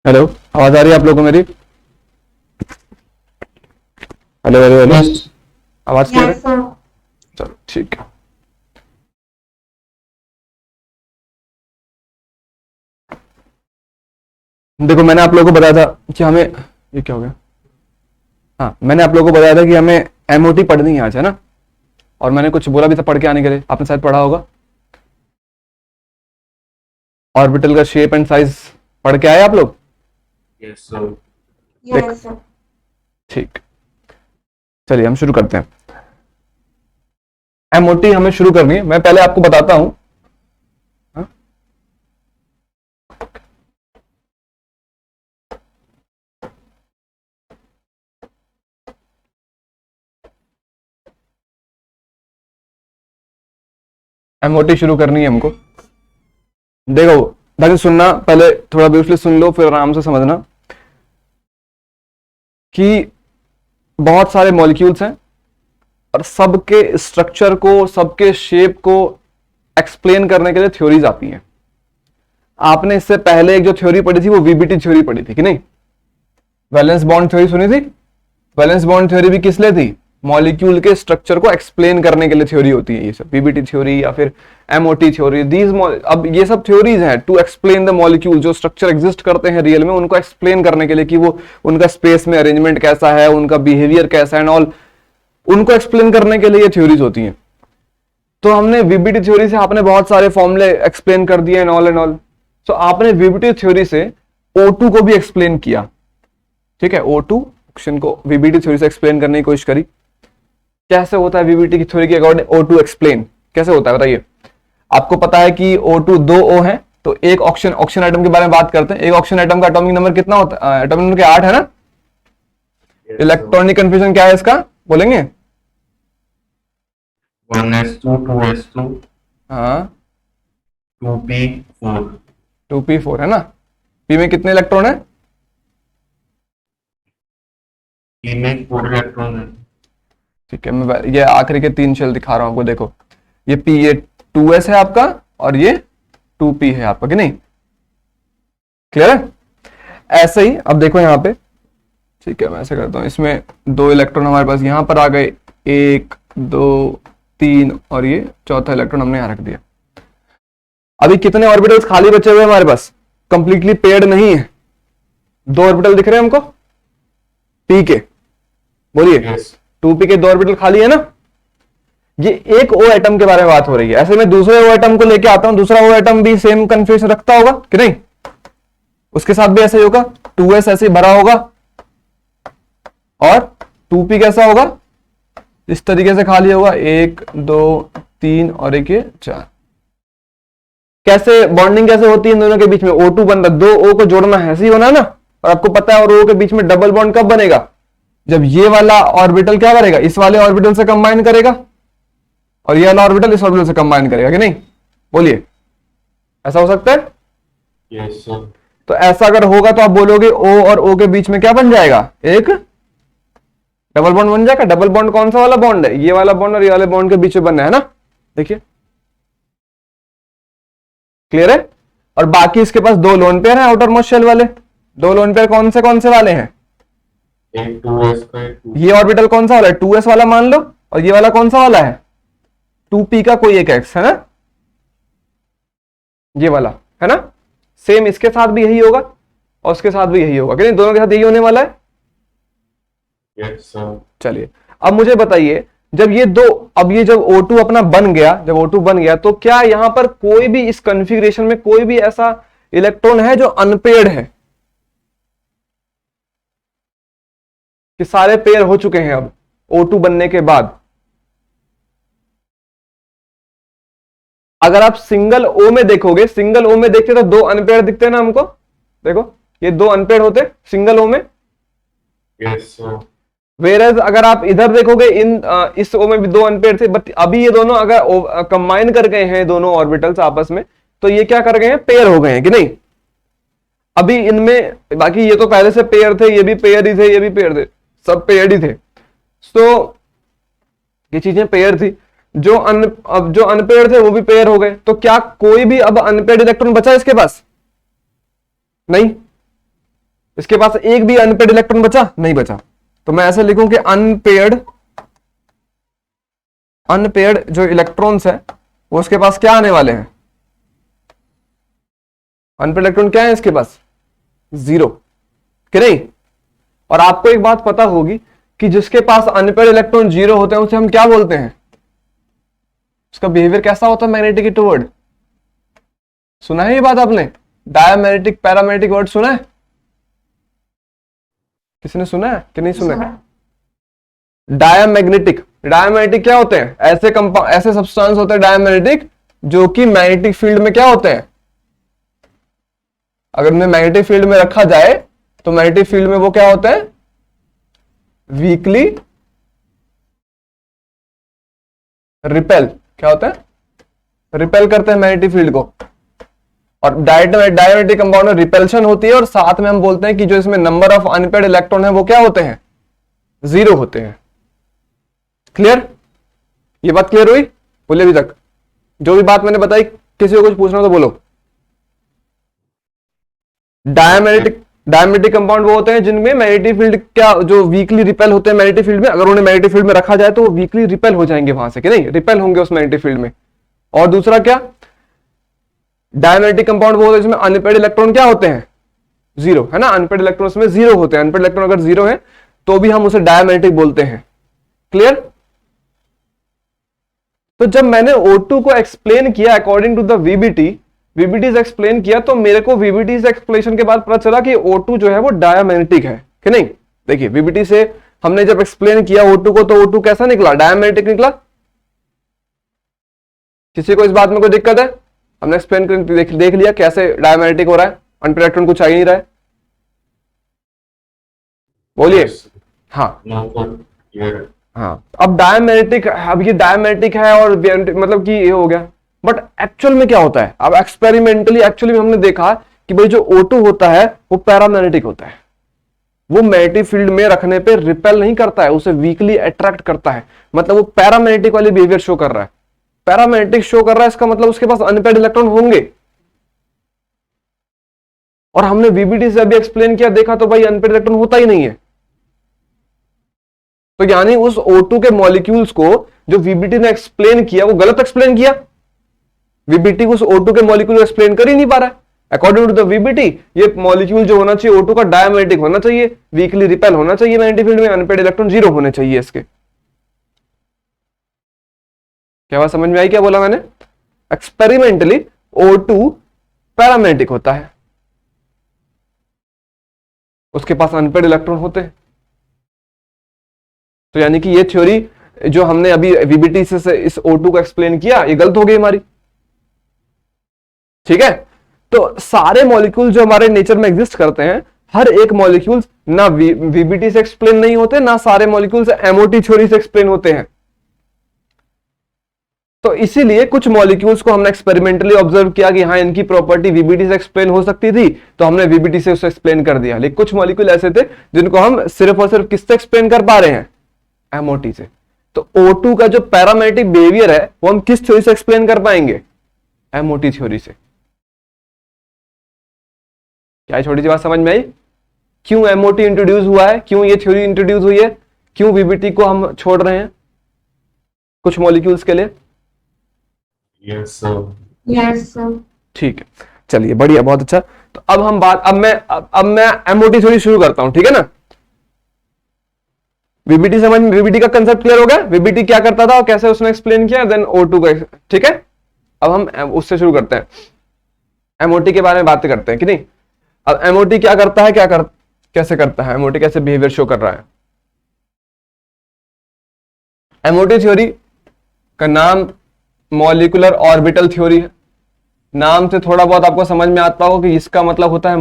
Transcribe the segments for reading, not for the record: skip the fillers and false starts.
Hello, आवाज आ रही है आप लोगों को मेरी? हेलो हेलो हेलो, आवाज क्लियर है? Yes, sir. चलो ठीक है। देखो, मैंने आप लोगों को बताया था कि हमें, ये क्या हो गया? हाँ, मैंने आप लोगों को बताया था कि हमें एमओटी पढ़नी है आज, है ना? और मैंने कुछ बोला भी था पढ़ के आने के लिए, आपने शायद पढ़ा होगा। ऑर्बिटल का शेप एंड साइज पढ़ के आए आप लोग? Yes, sir. देख, Yes, sir. ठीक, चलिए हम शुरू करते हैं। एमओटी हमें शुरू करनी है, मैं पहले आपको बताता हूं। हाँ? एमओटी शुरू करनी है हमको। देखो, बाकी सुनना, पहले थोड़ा ब्रीफली सुन लो, फिर आराम से समझना कि बहुत सारे मॉलिक्यूल्स हैं और सबके स्ट्रक्चर को, सबके शेप को एक्सप्लेन करने के लिए थ्योरीज आती हैं। आपने इससे पहले एक जो थ्योरी पढ़ी थी वो वीबीटी थ्योरी पढ़ी थी कि नहीं? वैलेंस बॉन्ड थ्योरी सुनी थी? वैलेंस बॉन्ड थ्योरी भी किस लिए थी? मॉलिक्यूल के स्ट्रक्चर को एक्सप्लेन करने के लिए थ्योरी होती है ये सब, वीबीटी थ्योरी या फिर एमओटी थ्योरी। अब ये सब थ्योरीज हैं टू एक्सप्लेन द मॉलिक्यूल, जो स्ट्रक्चर एग्जिस्ट करते हैं रियल में, उनको एक्सप्लेन करने के लिए कि वो उनका स्पेस में अरेंजमेंट कैसा है, उनका बिहेवियर कैसा है एंड ऑल, उनको एक्सप्लेन करने के लिए ये थ्योरीज होती हैं। तो हमने वीबीटी थ्योरी से आपने बहुत सारे फॉर्मूले एक्सप्लेन कर दिए एंड ऑल एंड ऑल। तो आपने वीबीटी थ्योरी से O2 को भी एक्सप्लेन किया, ठीक है? O2 ऑप्शन को वीबीटी थ्योरी से एक्सप्लेन करने की कोशिश करी। कैसे होता है वीबीटी की थ्योरी के अकॉर्डिंग O2 एक्सप्लेन कैसे होता है बताइए? आपको पता है कि O2 दो O हैं, तो एक ऑक्सीजन एटम के बारे में बात करते हैं। एक ऑक्सीजन एटम का एटॉमिक नंबर कितना होता है? एटॉमिक नंबर 8 है ना? Yes, इलेक्ट्रॉनिक कंफ्यूजन क्या है इसका, बोलेंगे? 1s2, 2s2, हाँ, 2p4. 2p4 है ना? p में कितने इलेक्ट्रॉन है? p में 4 इलेक्ट्रॉन है. ठीक है, मैं ये आखिरी के 3 शेल दिखा रहा हूं आपको। देखो, ये p, ये 2s है आपका और ये 2p है आपका, कि नहीं? क्लियर है? ऐसे ही अब देखो यहाँ पे, ठीक है, मैं ऐसे करता हूं, इसमें 2 इलेक्ट्रॉन हमारे पास यहाँ पर आ गए, 1 2 3 और ये चौथा इलेक्ट्रॉन हमने यहाँ रख दिया। अभी कितने ऑर्बिटल्स खाली बचे हुए हमारे पास? कंप्लीटली पेयर्ड नहीं है। 2 ऑर्बिटल दिख रहे हैं हमको p के, बोलिए। Yes. 2p के 2 ऑर्बिटल खाली है ना? ये एक O एटम के बारे में बात हो रही है। ऐसे मैं दूसरे O एटम को लेके आता हूं, दूसरा O एटम भी सेम कन्फिग्रेशन रखता होगा कि नहीं? उसके साथ भी ऐसे ही होगा, 2s ऐसे ही भरा होगा और 2p कैसा होगा? इस तरीके से खाली होगा, 1 2 3 और एक ये 4। कैसे बॉन्डिंग कैसे होती है इन दोनों के बीच में? O2 बन रहा, 2 O को जोड़ना है, ऐसे ही होना है ना? और आपको पता है, और O के बीच में डबल बॉन्ड कब बनेगा? जब ये वाला ऑर्बिटल क्या करेगा? इस वाले ऑर्बिटल से कंबाइन करेगा और ये वाला ऑर्बिटल इस ऑर्बिटल से कंबाइन करेगा, कि नहीं? बोलिए, ऐसा हो सकता है? Yes, sir. तो ऐसा अगर होगा तो आप बोलोगे O और O के बीच में क्या बन जाएगा? एक डबल बॉन्ड बन जाएगा। डबल बॉन्ड कौन सा वाला बॉन्ड है? ये वाला बॉन्ड और ये वाले बॉन्ड के बीच में बनना है ना? देखिए, क्लियर है? और बाकी इसके पास 2 लोन पेयर हैं, आउटर मोस्ट शेल वाले। 2 लोन पेयर कौन से वाले हैं? एक 2s का है, 2. ये ऑर्बिटल कौन सा वाला है? 2s वाला मान लो, और ये वाला कौन सा वाला है? 2p का कोई एक x है ना? ये वाला है ना? सेम इसके साथ भी यही होगा और उसके साथ भी यही होगा, कि नहीं? दोनों के साथ यही होने वाला है। Yes, sir. चलिए, अब मुझे बताइए, जब ये दो, अब ये जब O2 अपना बन गया, जब O2 बन गया, तो क्या यहां पर कोई भी इस कॉन्फ़िगरेशन में कोई भी ऐसा इलेक्ट्रॉन है जो अनपेयर्ड है? कि सारे पेयर हो चुके हैं अब O2 बनने के बाद? अगर आप सिंगल O में देखोगे, सिंगल O में देखते तो 2 अनपेयर्ड दिखते हैं ना हमको? देखो, ये 2 अनपेयर्ड होते सिंगल O में। Yes, sir. वेरएज अगर आप इधर देखोगे, इस O में भी 2 अनपेयर्ड थे, बट अभी ये दोनों अगर कंबाइन कर गए हैं दोनों ऑर्बिटल्स आपस में, तो ये क्या कर गए हैं? पेयर हो गए हैं, कि नहीं? अभी इनमें, बाकी ये तो पहले से पेयर थे, ये भी पेयर ही थे, ये भी पेयर थे, सब पेयर ही थे। तो ये चीजें पेयर थी। अब जो अनपेयर थे वो भी पेयर हो गए, तो क्या कोई भी अब अनपेयर्ड इलेक्ट्रॉन बचा इसके पास? नहीं। इसके पास एक भी अनपेड इलेक्ट्रॉन बचा नहीं बचा, तो मैं ऐसे लिखूं कि अनपेड जो इलेक्ट्रॉन्स है वो उसके पास क्या आने वाले हैं, अनपेड इलेक्ट्रॉन क्या है इसके पास, 0 कि नहीं। और आपको एक बात पता होगी कि जिसके पास अनपेड इलेक्ट्रॉन 0 होते हैं उसे हम क्या बोलते हैं, उसका बिहेवियर कैसा होता है मैग्नेटिक टुवर्ड। सुना है ये बात आपने, डायमैग्नेटिक पैरामैग्नेटिक वर्ड सुना है, किसी ने सुना है कि नहीं सुना है। डायमैग्नेटिक क्या होते हैं, ऐसे सब्सटेंस होते हैं डायमैग्नेटिक जो कि मैग्नेटिक फील्ड में क्या होते हैं, अगर उन्हें मैग्नेटिक फील्ड में रखा जाए तो मैग्नेटिक फील्ड में वो क्या होते हैं, वीकली रिपेल, क्या होता है, रिपेल करते हैं मैग्नेटिक फील्ड को। और डायमैग्नेटिक कंपाउंड में रिपेल्शन होती है, और साथ में हम बोलते हैं कि जो इसमें नंबर ऑफ अनपेड इलेक्ट्रॉन है वो क्या होते हैं, 0 होते हैं। क्लियर, ये बात क्लियर हुई, बोले अभी तक जो भी बात मैंने बताई, किसी को कुछ पूछना तो बोलो। डायमैग्नेटिक कंपाउंड वो होते हैं जिनमें मैग्नेटिक फील्ड क्या, जो वीकली रिपेल होते हैं मैग्नेटिक फील्ड में, अगर उन्हें मैग्नेटिक फील्ड में रखा जाए तो वो वीकली रिपेल हो जाएंगे वहां से, कि नहीं, रिपेल होंगे उस मैग्नेटिक फील्ड में। और दूसरा क्या, डायमैग्नेटिक कंपाउंड वो होते हैं जिसमें अनपेड इलेक्ट्रॉन क्या होते हैं, 0, है ना, अनपेड इलेक्ट्रॉन उसमें 0 होते हैं, अनपेड इलेक्ट्रॉन अगर 0 है तो भी हम उसे डायमैग्नेटिक बोलते हैं। क्लियर। तो जब मैंने O2 को एक्सप्लेन किया अकॉर्डिंग टू द वीबीटी से एक्सप्लेन किया, तो मेरे को वीबीटी से एक्सप्लेनेशन के बाद पता चला कि O2 जो है वो डायमैग्नेटिक है, कि नहीं। देखिए वीबीटी से हमने जब एक्सप्लेन किया O2 को, तो O2 कैसा निकला, डायमैग्नेटिक निकला। किसी को इस बात में कोई दिक्कत है, हमने एक्सप्लेन कर देख लिया कैसे डायमैग्नेटिक हो रहा है, अनपेड इलेक्ट्रॉन कुछ आ ही नहीं रहा है, बोलिए। हाँ हाँ, अब डायमैग्नेटिक, अब ये डायमैग्नेटिक है और मतलब कि ये हो गया, बट एक्चुअल में क्या होता है, अब एक्सपेरिमेंटली एक्चुअली में हमने देखा कि भाई जो O2 होता है वो पैरामैग्नेटिक होता है, वो मैग्नेटिक फील्ड में रखने पे रिपेल नहीं करता है, उसे वीकली अट्रैक्ट करता है, मतलब वो पैरामैग्नेटिक वाली बिहेवियर शो कर रहा है। पैरामैग्नेटिक शो कर रहा है, इसका मतलब उसके पास अनपेड इलेक्ट्रॉन होंगे। और हमने वीबीटी से अभी एक्सप्लेन किया, देखा तो भाई अनपेड इलेक्ट्रॉन होता ही नहीं है। तो यानी उस O2 के मॉलिक्यूल्स को जो वीबीटी ने एक्सप्लेन किया वो गलत एक्सप्लेन किया, वीबीटी उस O2 के मॉलिक्यूल को एक्सप्लेन कर ही नहीं पा रहा है। अकॉर्डिंग टू द वीबीटी ये मॉलिक्यूल जो होना चाहिए O2 का डायमैग्नेटिक होना चाहिए, वीकली रिपेल होना चाहिए मैग्नेटिक फील्ड में, अनपेड इलेक्ट्रॉन 0 होने चाहिए इसके। क्या बात समझ में आई, क्या बोला मैंने। एक्सपेरिमेंटली O2 पैरामैग्नेटिक होता है, उसके पास अनपेड इलेक्ट्रॉन होते हैं। तो यानी कि ये थ्योरी जो हमने अभी वीबीटी से इस O2 को एक्सप्लेन किया, ये गलत हो गई हमारी। ठीक है, तो सारे मॉलिक्यूल जो हमारे नेचर में एग्जिस्ट करते हैं, हर एक मॉलिक्यूल ना वीबीटी से एक्सप्लेन नहीं होते, ना सारे मॉलिक्यूल्स एमओटी थ्योरी से एक्सप्लेन होते हैं। तो इसीलिए कुछ मॉलिक्यूल्स को हमने एक्सपेरिमेंटली ऑब्जर्व किया कि हाँ इनकी प्रॉपर्टी वीबीटी से एक्सप्लेन हो सकती थी, तो हमने वीबीटी से उसे एक्सप्लेन कर दिया। लेकिन कुछ मॉलिक्यूल ऐसे थे जिनको हम सिर्फ और सिर्फ किससे एक्सप्लेन कर पा रहे हैं, एमओटी से। तो O2 का जो पैरामैग्नेटिक बिहेवियर है वो हम किस थ्योरी से एक्सप्लेन कर पाएंगे, एमओटी थ्योरी से। क्या छोटी सी बात समझ में आई, क्यों एमओटी इंट्रोड्यूस हुआ है, क्यों ये थ्योरी इंट्रोड्यूस हुई है, क्यों वीबीटी को हम छोड़ रहे हैं कुछ मॉलिक्यूल्स के लिए। Yes sir, yes sir. ठीक है, चलिए बढ़िया, बहुत अच्छा। तो अब हम बात, अब मैं एमओटी थ्योरी शुरू करता हूं, ठीक है ना। वीबीटी समझ में, वीबीटी का कंसेप्ट क्लियर हो गया, वीबीटी क्या करता था और कैसे उसने एक्सप्लेन किया, देन O2 का। ठीक है, अब हम उससे शुरू करते हैं, एमओटी के बारे में बात करते हैं कि नहीं। अब एमओटी क्या करता है, कैसे करता है, एमओटी कैसे बिहेवियर शो कर रहा है। एमओटी थ्योरी का नाम मॉलिक्यूलर ऑर्बिटल थ्योरी है। नाम से थोड़ा बहुत आपको समझ में आता होगा कि इसका मतलब होता है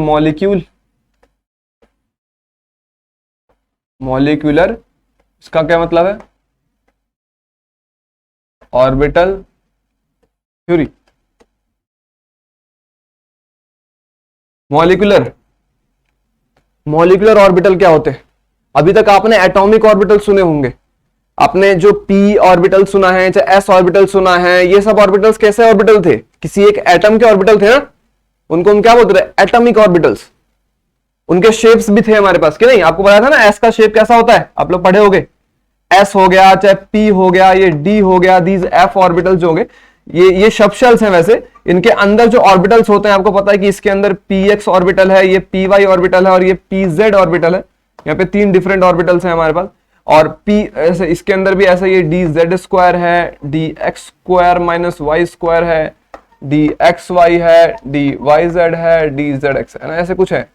मॉलिक्यूलर, इसका क्या मतलब है, ऑर्बिटल थ्योरी। मॉलिक्यूलर ऑर्बिटल क्या होते हैं, अभी तक आपने एटॉमिक ऑर्बिटल सुने होंगे, आपने जो p ऑर्बिटल सुना है, चाहे s ऑर्बिटल सुना है, ये सब ऑर्बिटल्स कैसे ऑर्बिटल थे, किसी एक एटम के ऑर्बिटल थे ना, उनको हम क्या बोलते थे, एटॉमिक ऑर्बिटल्स। उनके शेप्स भी थे हमारे पास कि नहीं, आपको पता था ना एस का शेप कैसा होता है, आप लोग पढ़े होगे, एस हो गया चाहे पी हो गया, ये डी हो गया, दीज एफ ऑर्बिटल्स हो गए, ये सब शेल्स हैं। वैसे इनके अंदर जो ऑर्बिटल्स होते हैं, आपको पता है कि इसके अंदर पी एक्स ऑर्बिटल है, ये पी वाई ऑर्बिटल है और ये पी जेड ऑर्बिटल है। यहाँ पे 3 डिफरेंट ऑर्बिटल्स हैं हमारे पास। और पी ऐसे इसके अंदर भी ऐसा ये डी जेड स्क्वायर है, d x square minus y square है, डी एक्स वाई है, डी वाई जेड है, डी जेड एक्स है ना, ऐसे कुछ है।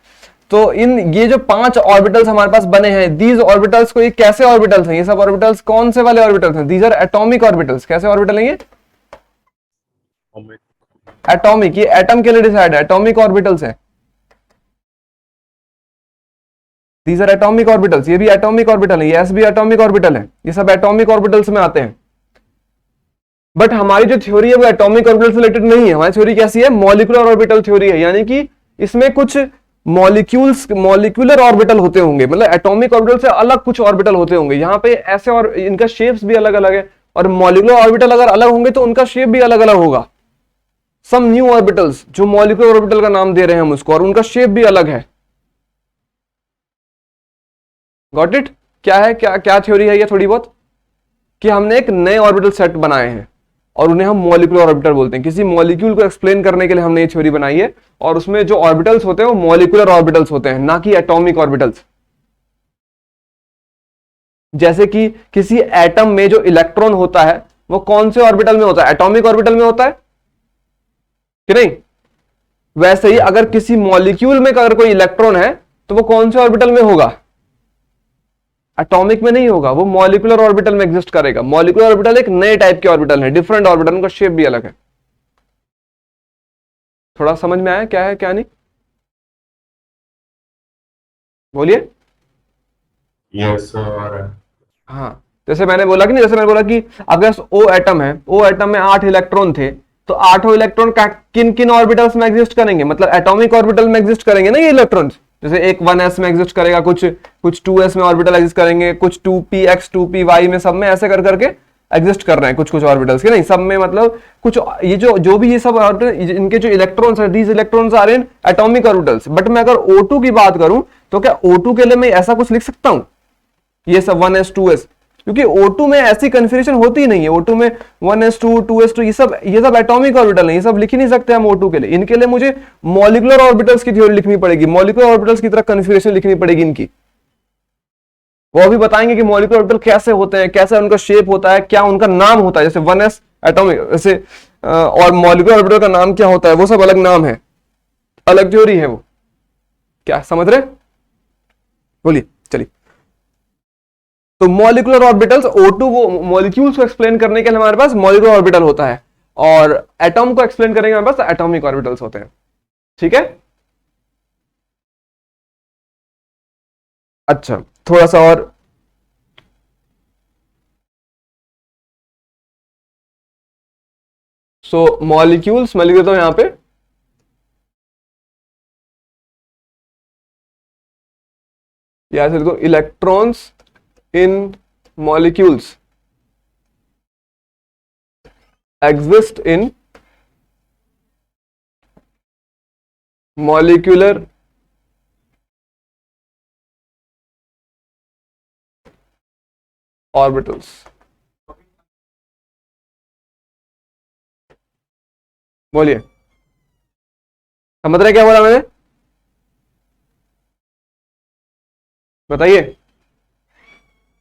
तो इन ये जो 5 ऑर्बिटल्स हमारे पास बने हैं, दीज ऑर्बिटल्स को, ये कैसे ऑर्बिटल्स हैं, ये सब ऑर्बिटल्स कौन से वाले ऑर्बिटल्स हैं, दीज आर एटॉमिक ऑर्बिटल्स। कैसे ऑर्बिटल हैं ये? एटॉमिक, ये एटम के लिए डिसाइड है, एटॉमिक ऑर्बिटल्स है। दीज आर एटॉमिक ऑर्बिटल्स, ये भी एटॉमिक ऑर्बिटल है, ये एस भी एटॉमिक ऑर्बिटल है, ये सब एटॉमिक ऑर्बिटल्स में आते हैं। बट हमारी जो थ्योरी है वो एटॉमिक ऑर्बिटल से रिलेटेड नहीं है, हमारी थ्योरी कैसी है, मॉलिक्यूलर ऑर्बिटल थ्योरी है, यानी कि इसमें कुछ मॉलिक्यूलर ऑर्बिटल होते होंगे, मतलब एटॉमिक ऑर्बिटल से अलग कुछ ऑर्बिटल होते होंगे यहाँ पे ऐसे, और इनका शेप्स भी अलग अलग है। और मॉलिक्यूलर ऑर्बिटल अगर अलग होंगे तो उनका शेप भी अलग अलग होगा। सम न्यू ऑर्बिटल्स, जो मॉलिक्यूलर ऑर्बिटल का नाम दे रहे हैं हम उसको, और उनका शेप भी अलग है। Got it? क्या है, क्या क्या थ्योरी है ये थोड़ी बहुत, कि हमने एक नए ऑर्बिटल सेट बनाए हैं और उन्हें हम मॉलिक्यूलर ऑर्बिटल बोलते हैं। किसी मॉलिक्यूल को एक्सप्लेन करने के लिए हमने ये थ्योरी बनाई है, और उसमें जो ऑर्बिटल्स होते हैं वो मॉलिक्यूलर ऑर्बिटल्स होते हैं, ना कि एटॉमिक ऑर्बिटल्स। जैसे कि किसी एटम में जो इलेक्ट्रॉन होता है वो कौन से ऑर्बिटल में होता है, एटॉमिक ऑर्बिटल में होता है कि नहीं? वैसे ही अगर किसी मॉलिक्यूल में अगर कोई इलेक्ट्रॉन है तो वो कौन से ऑर्बिटल में होगा, एटॉमिक में नहीं होगा, वो मॉलिक्यूलर ऑर्बिटल में एग्जिस्ट करेगा। मॉलिक्यूलर ऑर्बिटल एक नए टाइप के ऑर्बिटल है, डिफरेंट ऑर्बिटल, उनका शेप भी अलग है। थोड़ा समझ में आया क्या है क्या नहीं? बोलिए। Yes, sir. हाँ, जैसे मैंने बोला कि नहीं, जैसे मैंने बोला कि अगर ओ एटम है, ओ एटम में 8 इलेक्ट्रॉन थे, तो 8 इलेक्ट्रॉन किन किन ऑर्बिटल्स में एग्जिस्ट करेंगे, मतलब एटॉमिक ऑर्बिटल में एग्जिस्ट करेंगे ना ये इलेक्ट्रॉन्स। जैसे एक 1s में एग्जिस्ट करेगा, कुछ 2s में ऑर्बिटल एग्जिस्ट करेंगे, कुछ 2px 2py में, सब में ऐसे कर करके एग्जिस्ट कर रहे हैं कुछ ऑर्बिटल्स के, नहीं सब में, मतलब कुछ ये जो भी ये सब इनके जो इलेक्ट्रॉन्स है, these electrons are in atomic orbitals. But मैं अगर O2 की बात करूं तो क्या O2 के लिए मैं ऐसा कुछ लिख सकता हूं, ये सब 1s 2s, क्योंकि O2 में ऐसी कन्फिग्रेशन होती ही नहीं है। O2 में 1s2 2s2 ये सब एटॉमिक ऑर्बिटल है, ये सब लिख ही नहीं सकते हम O2 के लिए। इनके लिए मुझे मॉलिक्यूलर ऑर्बिटल्स की थ्योरी लिखनी पड़ेगी, मॉलिक्यूलर ऑर्बिटल्स की तरह कन्फिग्रेशन लिखनी पड़ेगी इनकी। वो भी बताएंगे कि मॉलिक्यूलर ऑर्बिटल कैसे होते हैं, कैसे उनका शेप होता है, क्या उनका नाम होता है। जैसे 1s एटॉमिक जैसे, और मॉलिक्यूलर ऑर्बिटल का नाम क्या होता है, वो सब अलग नाम है, अलग थ्योरी है वो। क्या समझ रहे? बोलिए, चलिए। तो मॉलिक्यूलर ऑर्बिटल्स, O2 वो मॉलिक्यूल्स को एक्सप्लेन करने के लिए हमारे पास मॉलिक्यूलर ऑर्बिटल होता है, और एटॉम को एक्सप्लेन करने के लिए हमारे पास एटॉमिक ऑर्बिटल्स होते हैं। ठीक है, अच्छा थोड़ा सा और, सो मॉलिक्यूल्स, मैं लिख देता हूं यहां पे, या ऐसे देखो, electrons in molecules exist in molecular orbitals। बोलिए, समझ रहे क्या बोला मैंने? बताइए।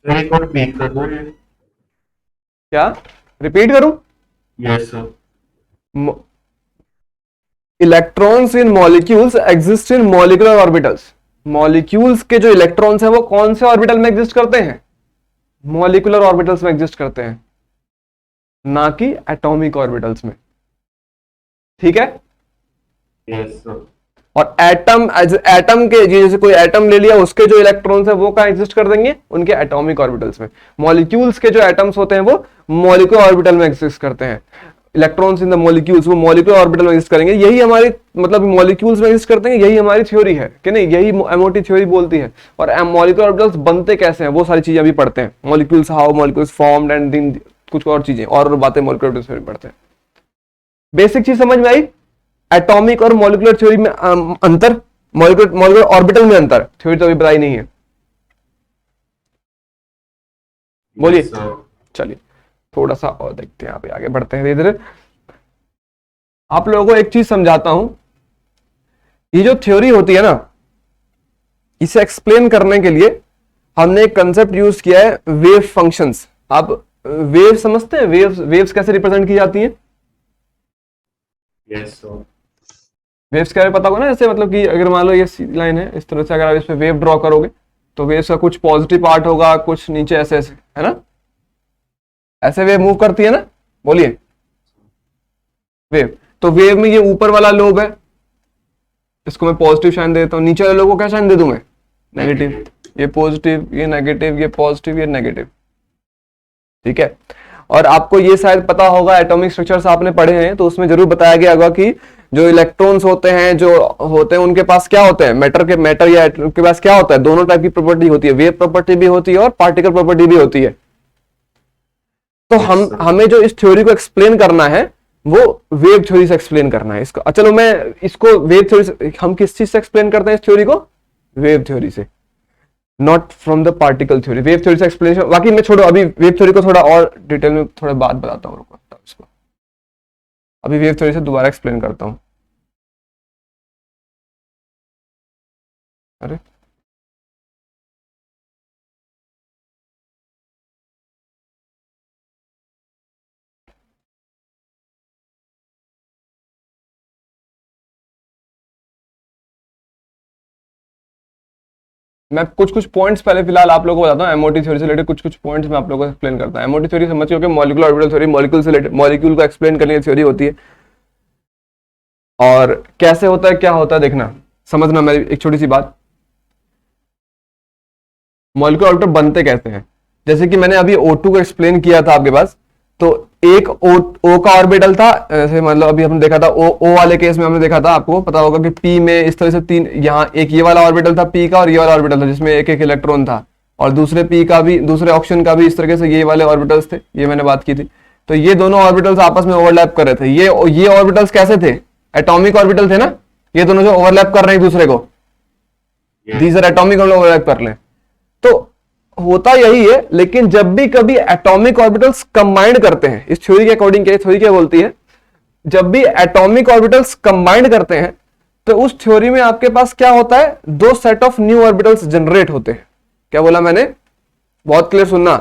एक और रिपीट कर दो ये। क्या रिपीट करूं? Yes, sir. Electrons in molecules exist in molecular orbitals. Molecules के जो इलेक्ट्रॉन्स हैं वो कौन से ऑर्बिटल में एग्जिस्ट करते हैं, मॉलिक्यूलर ऑर्बिटल्स में एग्जिस्ट करते हैं, ना कि एटॉमिक ऑर्बिटल्स में। ठीक है? Yes, sir. और एटम के, जैसे कोई एटम ले लिया, उसके जो इलेक्ट्रॉन्स है वो कहां एग्जिस्ट कर देंगे, उनके एटॉमिक ऑर्बिटल्स में। मॉलिक्यूल्स के जो एटम्स होते हैं वो मॉलिक्यूलर ऑर्बिटल में एग्जिस्ट करते हैं। इलेक्ट्रॉन्स इन द मॉलिक्यूल्स, वो मॉलिक्यूलर ऑर्बिटल में एग्जिस्ट करेंगे। यही हमारी, मतलब मॉलिक्यूल्स में एग्जिस्ट करते हैं, यही हमारी थ्योरी है कि नहीं, यही एमओटी थ्योरी बोलती है। और मॉलिक्यूलर ऑर्बिटल्स बनते कैसे हैं वो सारी चीजें अभी पढ़ते हैं, molecules, how molecules formed and दिन कुछ और चीजें और बातें मॉलिक्यूलर ऑर्बिटल्स में पढ़ते हैं। बेसिक चीज समझ में आई, एटॉमिक और मॉलिक्यूलर थ्योरी में अंतर, मॉलिक्यूलर मॉलिक्यूलर ऑर्बिटल में अंतर, थ्योरी तो अभी बताई नहीं है, बोलिए। Yes, sir. चलिए थोड़ा सा और देखते हैं, यहाँ पे आगे बढ़ते हैं धीरे धीरे। आप लोगों को एक चीज समझाता हूं, ये जो थ्योरी होती है ना, इसे एक्सप्लेन करने के लिए हमने एक कंसेप्ट यूज किया है, वेव फंक्शंस। आप वेव समझते हैं? वेव्स कैसे रिप्रेजेंट की जाती हैं? Yes, sir. वेव्स क्या है पता होगा ना, जैसे मतलब कि अगर मान लो ये लाइन है, इस तरह से अगर आप इस पे वेव ड्रॉ करोगे तो वेव्स का कुछ पॉजिटिव पार्ट होगा, कुछ नीचे ऐसे ऐसे, है ना? ऐसे वेव मूव करती है ना, बोलिए। वेव, तो वेव में ये ऊपर वाला लोब है, इसको मैं पॉजिटिव शाइन दे देता हूँ, नीचे वाले लोब को क्या शाइन दे दूं मैं? नेगेटिव। ये पॉजिटिव, ये नेगेटिव, ये पॉजिटिव, ये नेगेटिव, ठीक है। और आपको ये शायद पता होगा, एटॉमिक स्ट्रक्चर्स आपने पढ़े हैं तो उसमें जरूर बताया गया होगा कि जो इलेक्ट्रॉन्स होते हैं, जो होते हैं उनके पास क्या होते हैं, मैटर या एटम के पास क्या होता है, दोनों टाइप की प्रॉपर्टी होती है, वेव प्रॉपर्टी भी होती है और पार्टिकल प्रॉपर्टी भी होती है। तो हमें जो इस थ्योरी को एक्सप्लेन करना है वो वेव थ्योरी से एक्सप्लेन करना है इसको। चलो मैं इसको वेव थ्योरी से, हम किस चीज से एक्सप्लेन करते हैं इस थ्योरी को? वेव थ्योरी से, not from the particle theory. Wave theory से एक्सप्लेनेशन, बाकी मैं छोड़ो, अभी वेव थ्योरी को थोड़ा और डिटेल में थोड़ा बात बताता हूँ, इसको अभी वेव थ्योरी से दोबारा एक्सप्लेन करता हूँ। अरे मैं कुछ पॉइंट्स पहले फिलहाल आप लोगों को बताता हूँ, एमओटी थ्योरी से रिलेटेड कुछ पॉइंट्स मैं आप लोगों को एक्सप्लेन करता हूँ। एमओटी थ्योरी समझिए कि मॉलिक्यूलर ऑर्बिटल थ्योरी, मॉलिक्यूल से रिलेटेड, मॉलिक्यूल को एक्सप्लेन करने की थ्योरी होती है। और कैसे होता है, क्या होता है, देखना समझना मेरी एक छोटी सी बात। मॉलिक्यूलर ऑर्बिटल बनते कैसे हैं, जैसे कि मैंने अभी O2 को एक्सप्लेन किया था आपके पास, तो एक O का ऑर्बिटल था, ऐसे मतलब अभी हमने देखा था O वाले केस में हमने देखा था, आपको पता होगा कि P में इस तरह से तीन, यहाँ एक ये वाला ऑर्बिटल था P का और ये वाला ऑर्बिटल था जिसमें एक एक इलेक्ट्रॉन था, और दूसरे P का भी, दूसरे ऑप्शन का भी इस तरीके से ये वाले ऑर्बिटल्स थे, ये मैंने बात की थी। तो ये दोनों ऑर्बिटल्स आपस में ओवरलैप कर रहे थे। ये ऑर्बिटल्स कैसे थे? एटॉमिक ऑर्बिटल थे ना, ये दोनों जो ओवरलैप कर रहे हैं एक दूसरे को, these are atomic orbital overlap कर ले। तो होता यही है, लेकिन जब भी कभी एटॉमिक ऑर्बिटल्स कंबाइंड करते हैं, इस थ्योरी के अकॉर्डिंग क्या थ्योरी क्या बोलती है, जब भी एटॉमिक ऑर्बिटल्स कंबाइंड करते हैं तो उस थ्योरी में आपके पास क्या होता है, दो set of new orbitals generate होते हैं। क्या बोला मैंने? बहुत क्लियर सुनना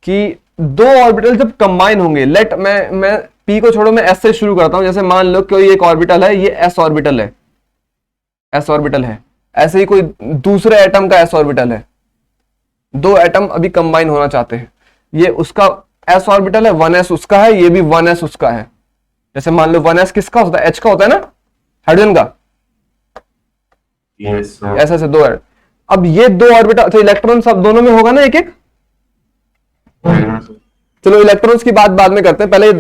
कि दो ऑर्बिटल जब कंबाइन होंगे, लेट मैं पी को छोड़ो, मैं एस से शुरू करता हूं। जैसे मान लो कोई एक ऑर्बिटल है, ये एस ऑर्बिटल है, एस ऑर्बिटल है, ऐसे ही कोई दूसरे एटम का एस ऑर्बिटल है, दो एटम अभी कंबाइन होना चाहते हैं, ये उसका एस ऑर्बिटल है, 1s उसका है, ये भी 1s उसका है। जैसे मान लो 1s किसका होता है? H का होता है ना, हाइड्रोजन का। Yes, sir. ऐसे ऐसे दो है। अब ये दो ऑर्बिटल, तो इलेक्ट्रॉन सब दोनों में होगा ना एक एक। Yes, sir. चलो इलेक्ट्रॉन्स की बात बाद में करते हैं, पहले ये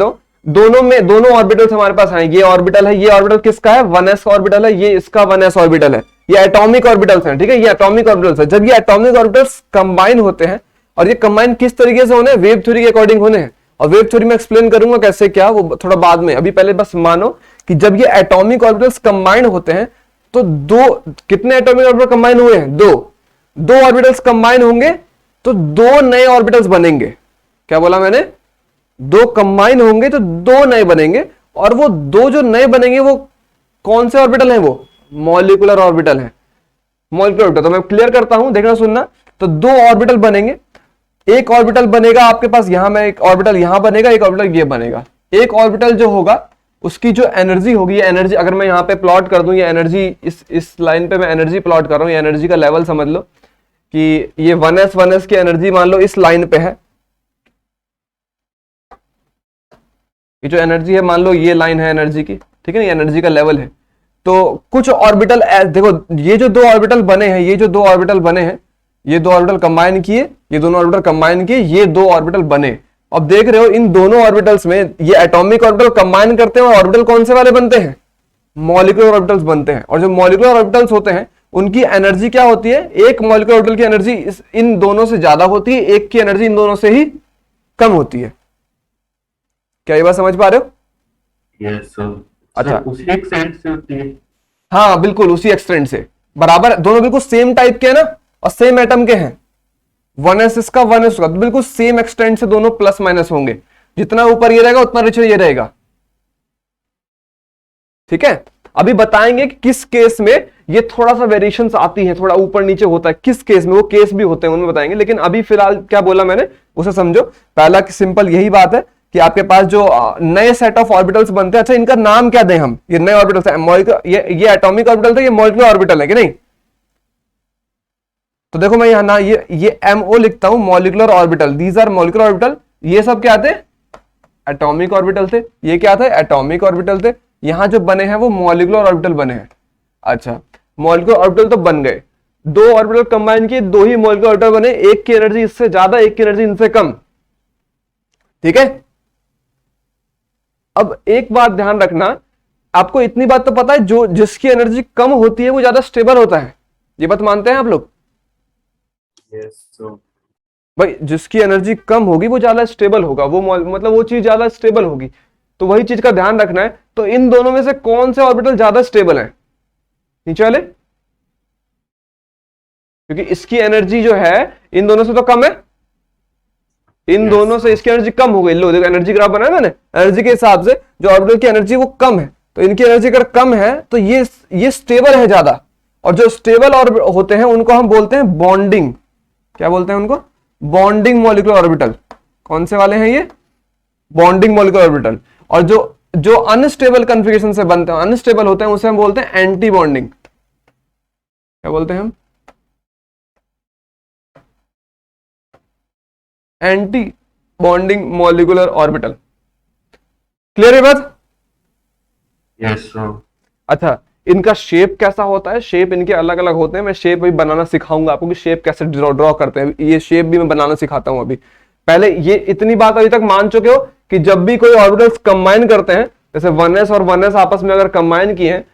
दोनों में, दोनों ऑर्बिटल्स हमारे पास हैं। ये ऑर्बिटल है, ये ऑर्बिटल किसका है? 1s का ऑर्बिटल है, ये इसका 1s ऑर्बिटल है। ये एटॉमिक ऑर्बिटल्स हैं, ठीक है, ये एटॉमिक ऑर्बिटल्स है। जब ये एटॉमिक ऑर्बिटल्स कंबाइन होते हैं, और ये कंबाइन किस तरीके से होने हैं? वेव थ्योरी के अकॉर्डिंग होने हैं। और वेव थ्योरी में एक्सप्लेन करूंगा कैसे क्या, वो थोड़ा बाद में। अभी पहले बस मानो कि जब ये एटॉमिक ऑर्बिटल्स कंबाइन होते हैं तो दो, कितने एटॉमिक ऑर्बिटल कंबाइन हुए हैं? दो ऑर्बिटल्स कंबाइन होंगे तो दो नए ऑर्बिटल्स बनेंगे। क्या बोला मैंने? दो कंबाइन होंगे तो दो नए बनेंगे, और वो दो जो नए बनेंगे वो कौन से ऑर्बिटल हैं? वो मॉलिक्यूलर ऑर्बिटल है। मॉलिक्यूलर ऑर्बिटल, तो मैं क्लियर करता हूं, देखना सुनना। तो दो ऑर्बिटल बनेंगे, एक ऑर्बिटल बनेगा आपके पास यहां में, एक ऑर्बिटल यहां बनेगा, एक ऑर्बिटल ये बनेगा। एक ऑर्बिटल जो होगा उसकी जो एनर्जी होगी, ये एनर्जी अगर मैं यहां पे प्लॉट कर दूं, ये एनर्जी इस लाइन पे मैं एनर्जी प्लॉट कर रहा हूं, ये एनर्जी का लेवल समझ लो कि ये 1s की एनर्जी मान लो इस लाइन पे है। ये जो एनर्जी है मान लो ये लाइन है एनर्जी की, ठीक है ना, ये एनर्जी का लेवल है। तो कुछ ऑर्बिटल देखो, ये जो दो ऑर्बिटल बने हैं, ये जो दो ऑर्बिटल बने हैं, ये दो ऑर्बिटल कंबाइन किए, ये दोनों ऑर्बिटल कंबाइन किए, ये दो ऑर्बिटल बने। अब देख रहे हो इन दोनों ऑर्बिटल्स में ये एटॉमिक ऑर्बिटल कंबाइन करते हैं, और ऑर्बिटल कौन से वाले बनते हैं? मॉलिक्यूलर ऑर्बिटल्स बनते हैं। और जो मॉलिक्यूलर ऑर्बिटल्स होते हैं उनकी एनर्जी क्या होती है? एक मॉलिक्यूलर ऑर्बिटल की एनर्जी इन दोनों से ज्यादा होती है, एक की एनर्जी इन दोनों से ही कम होती है। क्या ये बात समझ पा रहे हो? Yes, sir. अच्छा। सर उसी एक साइड से होती है। हाँ बिल्कुल उसी एक्सटेंट से बराबर, दोनों बिल्कुल सेम टाइप के हैं ना और सेम एटम के हैं, 1s इसका 1s उसका, तो बिल्कुल सेम एक्सटेंट से दोनों प्लस माइनस होंगे, जितना ऊपर ये रहेगा उतना नीचे ये रहेगा। ठीक है, अभी बताएंगे कि किस केस में ये थोड़ा सा वेरिएशंस आती है, थोड़ा ऊपर नीचे होता है, किस केस में, वो केस भी होते हैं उनमें बताएंगे, लेकिन अभी फिलहाल क्या बोला मैंने उसे समझो। पहला सिंपल यही बात है कि आपके पास जो नए सेट ऑफ ऑर्बिटल्स बनते हैं, अच्छा इनका नाम क्या दें हम, ये नए ऑर्बिटल्स है, ये एटॉमिक ऑर्बिटल थे, ये मॉलिक्यूलर ऑर्बिटल है कि नहीं? तो देखो मैं यहां ना ये MO लिखता हूं, molecular orbital, these are molecular orbital, ये सब क्या थे? एटॉमिक ऑर्बिटल थे। ये क्या थे? एटॉमिक ऑर्बिटल थे। यहां जो बने हैं वो मॉलिक्यूलर ऑर्बिटल बने हैं। अच्छा, मॉलिक्यूलर ऑर्बिटल तो बन गए, दो ऑर्बिटल कंबाइन किए, दो ही मॉलिक्यूलर ऑर्बिटल बने, एक की एनर्जी इससे ज्यादा, एक की एनर्जी इनसे कम। ठीक है, अब एक बात ध्यान रखना, आपको इतनी बात तो पता है, जो जिसकी एनर्जी कम होती है वो ज्यादा स्टेबल होता है, ये बात मानते हैं आप लोग? Yes, sir. भाई जिसकी एनर्जी कम होगी वो ज्यादा स्टेबल होगा, वो मतलब वो चीज ज्यादा स्टेबल होगी, तो वही चीज का ध्यान रखना है। तो इन दोनों में से कौन से ऑर्बिटल ज्यादा स्टेबल है? नीचे वाले, क्योंकि इसकी एनर्जी जो है इन दोनों से तो कम है, इन Yes, दोनों से sir. इसकी एनर्जी कम हो गई। लो देखो एनर्जी ग्राफ बनाया मैंने, एनर्जी के हिसाब से जो ऑर्बिटल की एनर्जी वो कम है, तो इनकी एनर्जी अगर कम है तो ये स्टेबल है ज्यादा, और जो स्टेबल और होते हैं उनको हम बोलते हैं बॉन्डिंग, क्या बोलते हैं उनको? Bonding molecular orbital. कौन से वाले हैं ये? Bonding molecular orbital. और जो जो अनस्टेबल कन्फिगरेशन से बनते हैं, अनस्टेबल होते हैं, उसे हम बोलते हैं एंटी बॉन्डिंग। क्या बोलते हैं हम? Anti bonding molecular orbital. Clear है बात? Yes, sir. अच्छा, इनका शेप कैसा होता है? शेप इनके अलग अलग होते हैं, मैं शेप भी बनाना सिखाऊंगा आपको कि शेप कैसे ड्रॉ करते हैं, ये शेप भी मैं बनाना सिखाता हूं अभी। पहले ये इतनी बात अभी तक मान चुके हो कि जब भी कोई ऑर्बिटल्स कंबाइन करते हैं, जैसे 1s और 1s आपस में अगर कंबाइन किए हैं,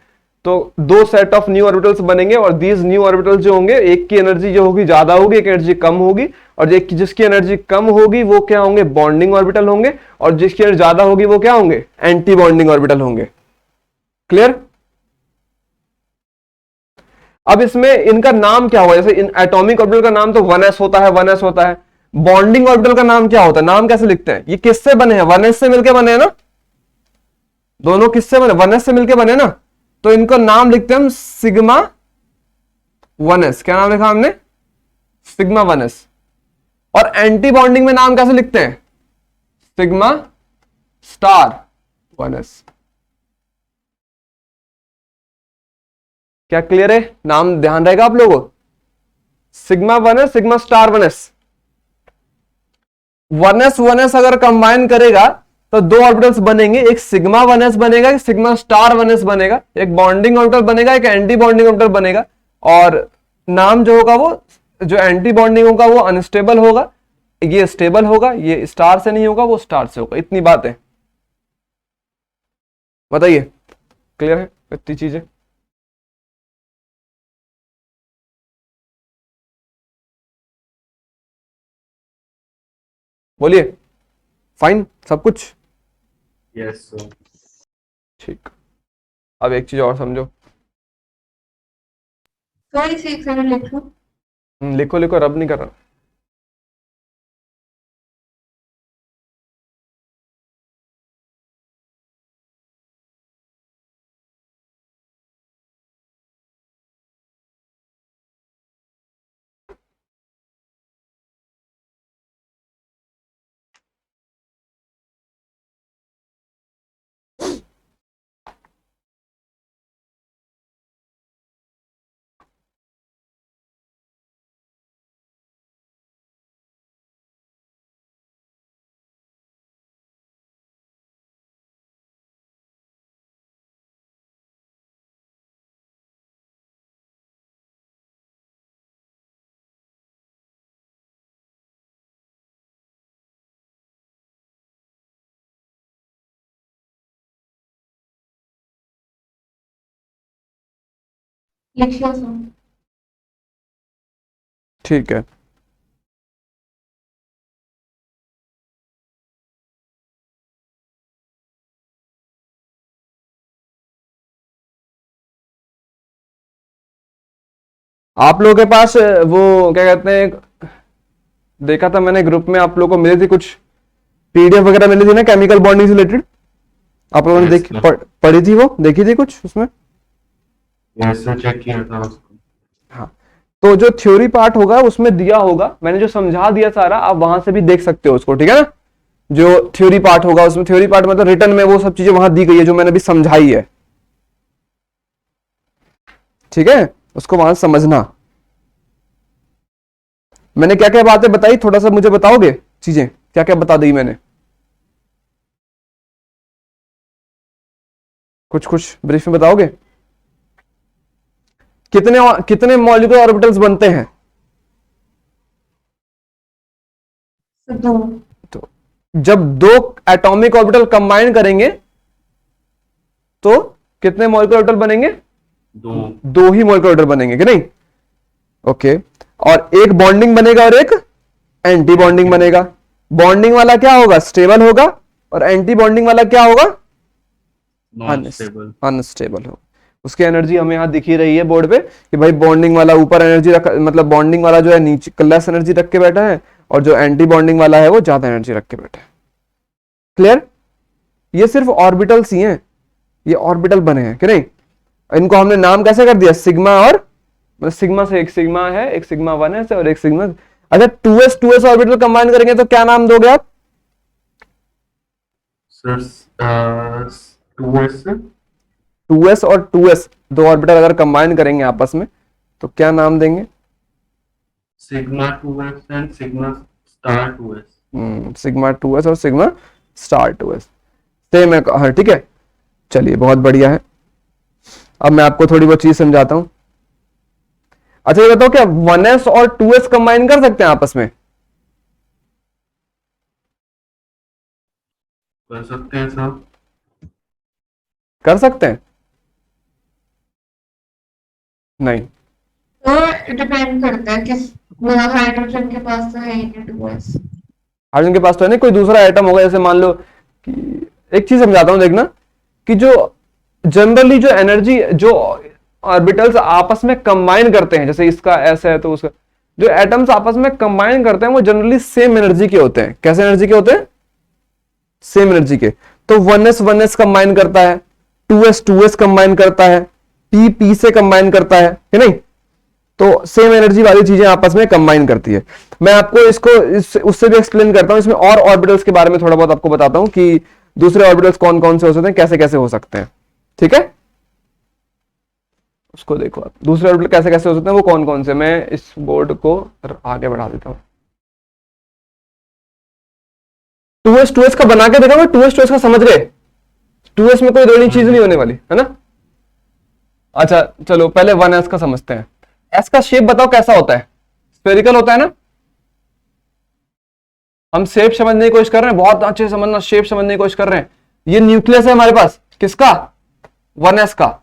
तो दो सेट ऑफ न्यू ऑर्बिटल्स बनेंगे, और दीज न्यू ऑर्बिटल्स जो होंगे, एक की एनर्जी जो होगी ज्यादा होगी, एक एनर्जी कम होगी, और जिसकी एनर्जी कम होगी वो क्या होंगे? बॉन्डिंग ऑर्बिटल होंगे, और जिसकी एनर्जी ज्यादा होगी वो क्या होंगे? एंटी बॉन्डिंग ऑर्बिटल होंगे। क्लियर? अब इसमें इनका नाम क्या हुआ? जैसे इन एटॉमिक ऑर्बिटल का नाम तो 1s होता है, 1s होता है। बॉन्डिंग ऑर्बिटल का नाम क्या होता है? नाम कैसे लिखते हैं? ये किससे बने हैं? 1s से मिलके बने हैं ना, दोनों किससे बने? 1s से मिलके बने ना, तो इनको नाम लिखते हैं हम सिग्मा 1s। क्या नाम लिखा हमने? Sigma 1s। और एंटी बॉन्डिंग में नाम कैसे लिखते हैं? Sigma star 1s। क्या क्लियर है? नाम ध्यान रहेगा आप लोगों को? Sigma 1s, sigma star 1s। 1s 1s अगर कंबाइन करेगा तो दो ऑर्बिटल्स बनेंगे, एक सिग्मा 1s बनेगा, एक सिग्मा स्टार 1s बनेगा, एक बॉन्डिंग ऑर्बिटल बनेगा, एक एंटी बॉन्डिंग ऑर्बिटल बनेगा। और नाम जो होगा, वो जो एंटी बॉन्डिंग होगा वो अनस्टेबल होगा, ये स्टेबल होगा, ये स्टार से नहीं होगा, वो स्टार से होगा। इतनी बात है, बताइए क्लियर है इतनी चीजें? बोलिए, फाइन सब कुछ Yes, sir. ठीक। अब एक चीज और समझो। सॉरी 600 लिख लो। लिखो लिखो, रब नहीं कर रहा। लिख लो सर। ठीक है। आप लोगों के पास वो क्या कहते हैं, देखा था मैंने ग्रुप में, आप लोगों को मिली थी कुछ पीडीएफ वगैरह मिली थी ना केमिकल बॉन्डिंग से रिलेटेड, आप लोगों ने Yes, देखी sir. पढ़ी थी, वो देखी थी कुछ उसमें? यस सर, चेक किया था उसको। हाँ, तो जो थ्योरी पार्ट होगा उसमें दिया होगा, मैंने जो समझा दिया सारा, आप वहां से भी देख सकते हो उसको, ठीक है ना? जो थ्योरी पार्ट होगा उसमें, थ्योरी पार्ट मतलब रिटर्न में वो सब चीजें वहां दी गई है जो मैंने भी समझाई है, ठीक है? उसको वहां समझना। मैंने क्या क्या बातें बताई, थोड़ा सा मुझे बताओगे चीजें, क्या क्या बता दी मैंने? कुछ कुछ ब्रीफ में बताओगे? कितने कितने मॉलिक्यूलर ऑर्बिटल्स बनते हैं? दो। तो जब दो एटॉमिक ऑर्बिटल कंबाइन करेंगे तो कितने मॉलिक्यूलर ऑर्बिटल बनेंगे? दो। दो ही मॉलिक्यूलर ऑर्बिटल बनेंगे कि नहीं? ओके, और एक बॉन्डिंग बनेगा और एक एंटी बॉन्डिंग बनेगा। बॉन्डिंग वाला क्या होगा? स्टेबल होगा, और एंटी बॉन्डिंग वाला क्या होगा? Non stable. अनस्टेबल होगा। उसकी एनर्जी हमें यहां दिख ही रही है बोर्ड पे कि भाई बॉन्डिंग वाला ऊपर एनर्जी रख, मतलब बॉन्डिंग वाला जो है नीचे लेस एनर्जी रख के बैठा है, और जो एंटी बॉन्डिंग वाला है वो ज्यादा एनर्जी रख के बैठा है। क्लियर? ये सिर्फ ऑर्बिटल्स ही हैं, ये ऑर्बिटल बने हैं कि नहीं? इनको हमने नाम कैसे कर दिया? सिग्मा और, मतलब सिग्मा से, एक सिग्मा है, एक सिग्मा 1s और एक सिग्मा। अच्छा, 2s ऑर्बिटल कंबाइन करेंगे तो क्या नाम दोगे आप? Sir 2s। 2s और 2s दो ऑर्बिटल अगर कंबाइन करेंगे आपस में तो क्या नाम देंगे? Sigma 2s and sigma star 2s। Sigma 2s और सिग्मा स्टार 2s सेम है। हाँ ठीक है, चलिए बहुत बढ़िया है। अब मैं आपको थोड़ी बहुत चीज समझाता हूं। अच्छा ये बताओ, क्या 1s और 2s कंबाइन कर सकते हैं आपस में? कर सकते हैं सर। कर सकते हैं? नहीं, तो डिपेंड करता है किस, हाइड्रोजन के पास तो है ही नहीं टूएस। हाइड्रोजन के पास तो है नहीं, कोई दूसरा एटम होगा, जैसे मान लो कि, एक चीज समझाता हूं देखना, कि जो जनरली जो एनर्जी जो ऑर्बिटल्स आपस में कंबाइन करते हैं, जैसे इसका ऐसा है तो उसका, जो एटम्स आपस में कंबाइन करते हैं वो जनरली सेम एनर्जी के होते हैं। कैसे एनर्जी के होते हैं? सेम एनर्जी के। तो 1s कंबाइन करता है, 2s कंबाइन करता है, p से कंबाइन करता है कि नहीं? तो सेम एनर्जी वाली चीजें आपस में कंबाइन करती है। मैं आपको इसको उससे भी एक्सप्लेन करता हूं, इसमें और ऑर्बिटल्स के बारे में थोड़ा बहुत आपको बताता हूं कि दूसरे ऑर्बिटल्स कौन कौन से हो सकते हैं, कैसे कैसे हो सकते हैं, ठीक है? उसको देखो आप, दूसरे ऑर्बिटल कैसे कैसे हो सकते हैं, वो कौन कौन से, मैं इस बोर्ड को आगे बढ़ा देता हूं। 2s का बना के देखा, 2s का समझ गए? 2s में कोई दो चीज नहीं होने वाली है ना? अच्छा चलो पहले 1s का समझते हैं। एस का शेप बताओ कैसा होता है? स्फेरिकल होता है ना? हम शेप समझने की कोशिश कर रहे हैं, बहुत अच्छे से समझना, शेप समझने की कोशिश कर रहे हैं। ये न्यूक्लियस है हमारे पास, किसका? 1s का।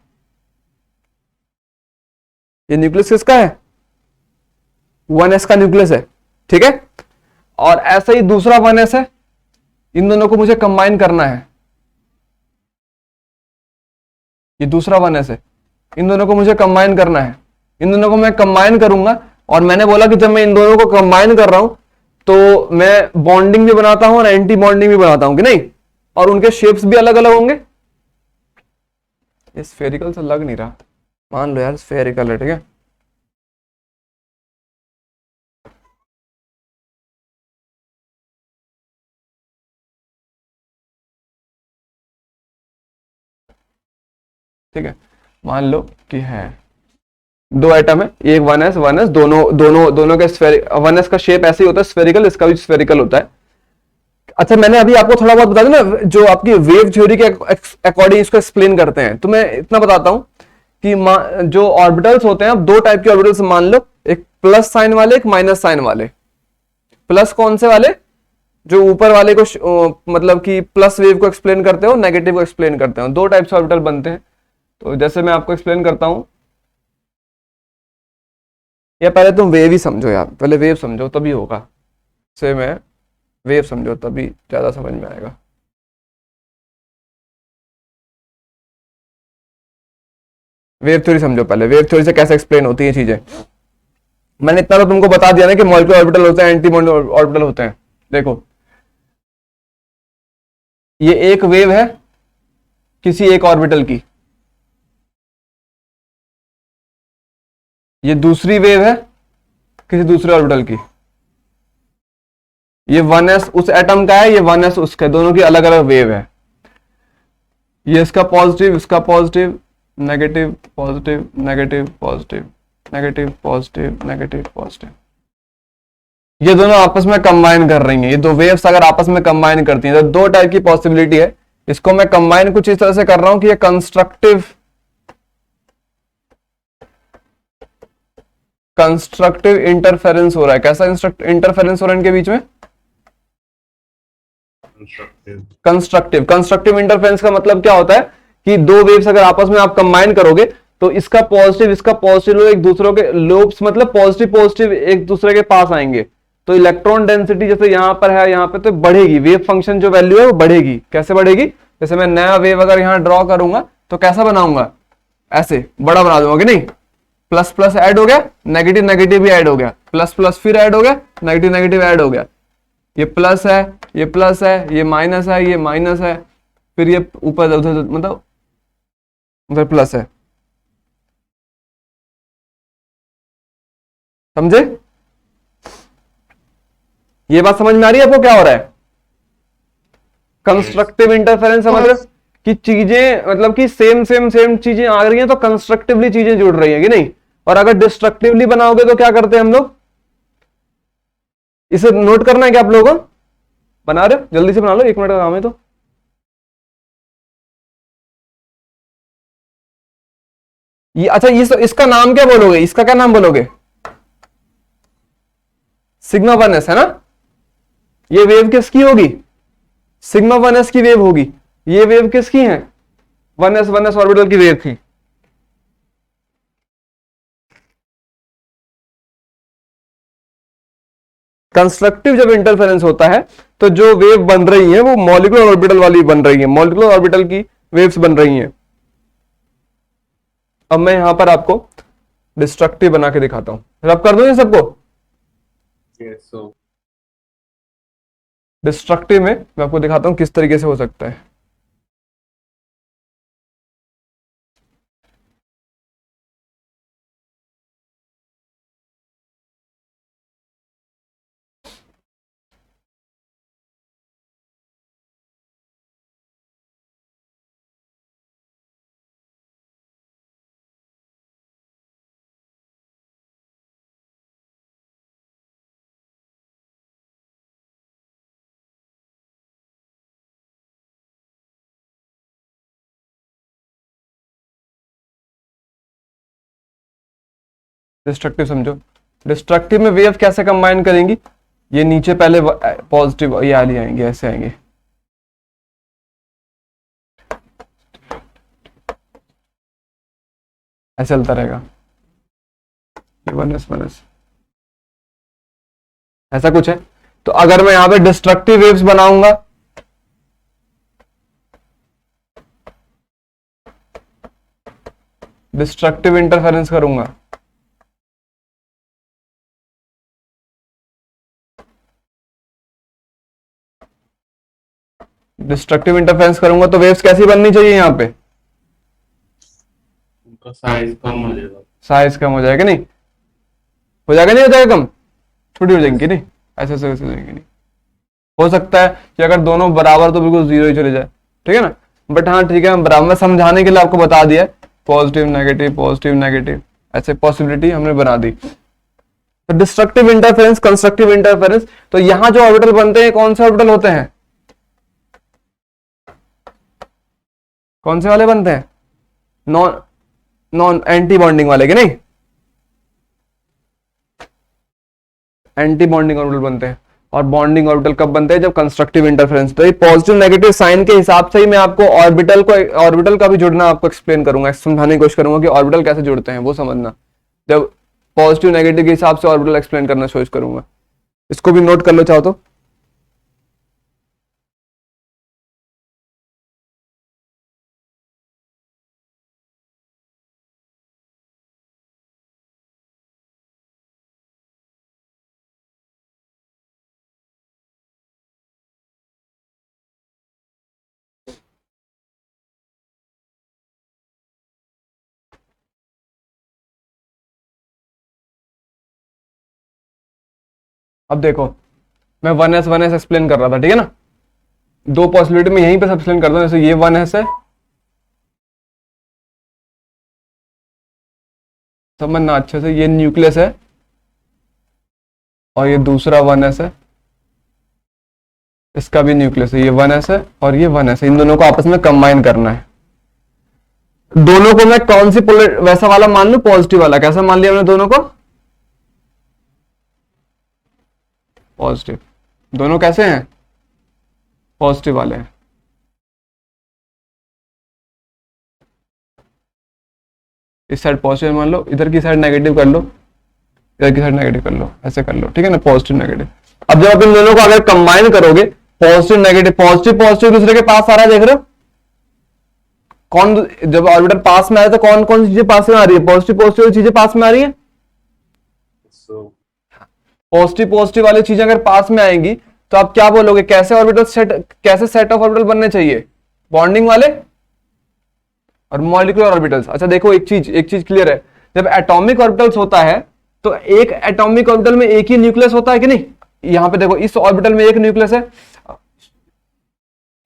ये न्यूक्लियस किसका है? 1s का न्यूक्लियस है, ठीक है? और ऐसा ही दूसरा 1s है, इन दोनों को मुझे कंबाइन करना है। ये दूसरा 1s है, इन दोनों को मुझे कंबाइन करना है। इन दोनों को मैं कंबाइन करूंगा, और मैंने बोला कि जब मैं इन दोनों को कंबाइन कर रहा हूं तो मैं बॉन्डिंग भी बनाता हूं और एंटी बॉन्डिंग भी बनाता हूं कि नहीं? और उनके शेप्स भी अलग अलग होंगे। ये स्फेरिकल से लग नहीं रहा, मान लो यार स्फेरिकल है, ठीक है? ठीक है, मान लो कि है दो एटम है, एक 1s दोनों दोनों दोनों के 1s का शेप ऐसे ही होता है स्फेरिकल, इसका भी स्फेरिकल होता है। अच्छा मैंने अभी आपको थोड़ा बहुत बता दिया ना, जो आपकी वेव थ्योरी के अकॉर्डिंग इसको एक्सप्लेन करते हैं, तो मैं इतना बताता हूं कि जो ऑर्बिटल्स होते हैं, अब दो टाइप के ऑर्बिटल्स मान लो, एक प्लस साइन वाले, एक माइनस साइन वाले। प्लस कौन से वाले? जो ऊपर वाले को मतलब कि प्लस वेव को एक्सप्लेन करते हो, नेगेटिव को एक्सप्लेन करते हो। दो टाइप से ऑर्बिटल बनते हैं, तो जैसे मैं आपको एक्सप्लेन करता हूं, या पहले तुम वेव ही समझो यार, पहले वेव समझो तभी होगा। से मैं वेव समझो तभी ज्यादा समझ में आएगा। वेव थ्योरी समझो पहले, वेव थ्योरी से कैसे एक्सप्लेन होती है चीजें। मैंने इतना तो तुमको बता दिया ना कि मॉलिक्यूलर ऑर्बिटल होते हैं, एंटी मॉलिक्यूलर ऑर्बिटल होते हैं। देखो ये एक वेव है किसी एक ऑर्बिटल की, ये दूसरी वेव है किसी दूसरे ऑर्बिटल की। ये 1s उस एटम का है, ये 1s उसका है, दोनों की अलग अलग वेव है। ये इसका पॉजिटिव, इसका positive, negative positive, negative positive, negative positive, negative positive, ये दोनों आपस में कंबाइन कर रही हैं। ये दो वेव्स अगर आपस में कंबाइन करती हैं तो दो टाइप की पॉसिबिलिटी है। इसको मैं कंबाइन कुछ इस तरह से कर रहा हूं कि ये कंस्ट्रक्टिव इंटरफेरेंस हो रहा है। कैसा इंटरफेरेंस हो रहा है इनके बीच में? कंस्ट्रक्टिव। कंस्ट्रक्टिव इंटरफेरेंस का मतलब क्या होता है कि दो वेव्स अगर आपस में आप कंबाइन करोगे तो इसका पॉजिटिव लोग एक दूसरे के लोब्स, मतलब पॉजिटिव पॉजिटिव एक दूसरे के पास आएंगे, तो इलेक्ट्रॉन डेंसिटी जैसे यहां पर है यहां पे तो बढ़ेगी। वेव फंक्शन जो वैल्यू है वो बढ़ेगी। कैसे बढ़ेगी? जैसे मैं नया वेव अगर यहां ड्रॉ करूंगा तो कैसा बनाऊंगा? ऐसे बड़ा बना दूंगा कि नहीं? प्लस प्लस ऐड हो गया, नेगेटिव नेगेटिव भी ऐड हो गया, प्लस प्लस फिर ऐड हो गया, नेगेटिव नेगेटिव ऐड हो गया। ये प्लस है, ये प्लस है, ये माइनस है, ये माइनस है, फिर ये ऊपर उधर मतलब उधर प्लस है। समझे? ये बात समझ में आ रही है आपको क्या हो रहा है? कंस्ट्रक्टिव इंटरफेरेंस समझ रहे हो कि चीजें मतलब कि सेम सेम सेम चीजें आ रही हैं तो कंस्ट्रक्टिवली चीजें जुड़ रही है कि नहीं? और अगर डिस्ट्रक्टिवली बनाओगे तो क्या करते हैं हम लोग? इसे नोट करना है क्या आप लोगों को? बना रहे हो? जल्दी से बना लो, 1 मिनट का काम है तो। ये अच्छा, इसका नाम क्या बोलोगे? इसका क्या नाम बोलोगे? सिग्मा 1s है ना? ये वेव किसकी होगी? सिग्मा 1s की वेव होगी। ये वेव किसकी है? 1s ऑर्बिटल की वेव थी। कंस्ट्रक्टिव जब इंटरफेरेंस होता है तो जो वेव बन रही है वो मॉलिक्यूलर ऑर्बिटल वाली बन रही है, मॉलिक्यूलर ऑर्बिटल की वेव्स बन रही हैं। अब मैं यहां पर आपको डिस्ट्रक्टिव बना के दिखाता हूं। रब कर दूं ये सबको? Yes, so डिस्ट्रक्टिव में मैं आपको दिखाता हूं किस तरीके से हो सकता है। डिस्ट्रक्टिव समझो। डिस्ट्रक्टिव में वेव कैसे कंबाइन करेंगी? ये नीचे पहले पॉजिटिव ये वाली आएंगे, ऐसे आएंगे। ऐसे चलता रहेगा। ये 1s ऐसा कुछ है। तो अगर मैं यहां पे डिस्ट्रक्टिव वेव्स बनाऊंगा डिस्ट्रक्टिव इंटरफेरेंस करूंगा डिस्ट्रक्टिव इंटरफेरेंस करूंगा तो वेव्स कैसी बननी चाहिए? यहां पे उनका साइज कम हो जाएगा। साइज कम हो जाएगा, नहीं हो जाएगा? नहीं हो जाएगा कम? छोटी हो जाएंगी नहीं? ऐसे ऐसे ऐसे हो जाएंगी नहीं? हो सकता है कि अगर दोनों बराबर तो बिल्कुल जीरो ही चले जाए, ठीक है ना? बट हाँ ठीक है, मैं बराबर में समझाने के लिए आपको बता दिया है। पॉजिटिव नेगेटिव ऐसे पॉसिबिलिटी हमने बना दी। तो डिस्ट्रक्टिव इंटरफेरेंस, कंस्ट्रक्टिव इंटरफेरेंस, तो यहां जो ऑर्बिटल बनते हैं कौन से ऑर्बिटल होते हैं? कौन से वाले बनते हैं? नॉन नॉन एंटी बॉन्डिंग वाले के नहीं? एंटी बॉन्डिंग ऑर्बिटल बनते हैं। और बॉन्डिंग ऑर्बिटल कब बनते हैं? जब कंस्ट्रक्टिव इंटरफेरेंस। तो ये पॉजिटिव नेगेटिव साइन के हिसाब से ही मैं आपको ऑर्बिटल का भी जुड़ना आपको एक्सप्लेन करूंगा, समझाने की कोशिश करूंगा कि ऑर्बिटल कैसे जुड़ते हैं वो समझना। जब पॉजिटिव नेगेटिव के हिसाब से ऑर्बिटल एक्सप्लेन करना कोशिश करूंगा। इसको भी नोट कर लो चाहो तो। अब देखो मैं 1s एक्सप्लेन कर रहा था, ठीक है ना, दो पॉसिबिलिटी में यहीं पे एक्सप्लेन करता हूं। जैसे ये 1s है, समझना अच्छे से, ये न्यूक्लियस है और ये दूसरा 1s है, इसका भी न्यूक्लियस है, ये 1s है और ये 1s है। इन दोनों को आपस में कंबाइन करना है। दोनों को मैं कौन सी वैसा वाला मान लूं, पॉजिटिव वाला। कैसा मान लिया हमने दोनों को? पॉजिटिव। दोनों कैसे हैं? पॉजिटिव वाले हैं। इस साइड पॉजिटिव मान लो, इधर की साइड नेगेटिव कर लो, इधर की साइड नेगेटिव कर लो, ऐसे कर लो, ठीक है ना, पॉजिटिव नेगेटिव। अब जब आप इन दोनों को अगर कंबाइन करोगे, पॉजिटिव नेगेटिव, पॉजिटिव पॉजिटिव दूसरे के पास आ रहा है, देख रहे हो कौन, जब ऑर्बिटर पास में आए तो कौन कौन सी चीजें पास में आ रही है? पॉजिटिव पॉजिटिव चीजें पास में आ रही है। So पॉजिटिव पॉजिटिव वाली चीजें अगर पास में आएंगी तो आप क्या बोलोगे? कैसे ऑर्बिटल सेट, कैसे सेट ऑफ ऑर्बिटल बनने चाहिए? बॉन्डिंग वाले और मॉलिक्यूलर ऑर्बिटल्स। अच्छा देखो एक चीज क्लियर है, जब एटॉमिक ऑर्बिटल्स होता है तो एक एटॉमिक ऑर्बिटल में एक ही न्यूक्लियस होता है कि नहीं? यहां पे देखो, इस ऑर्बिटल में एक न्यूक्लियस है,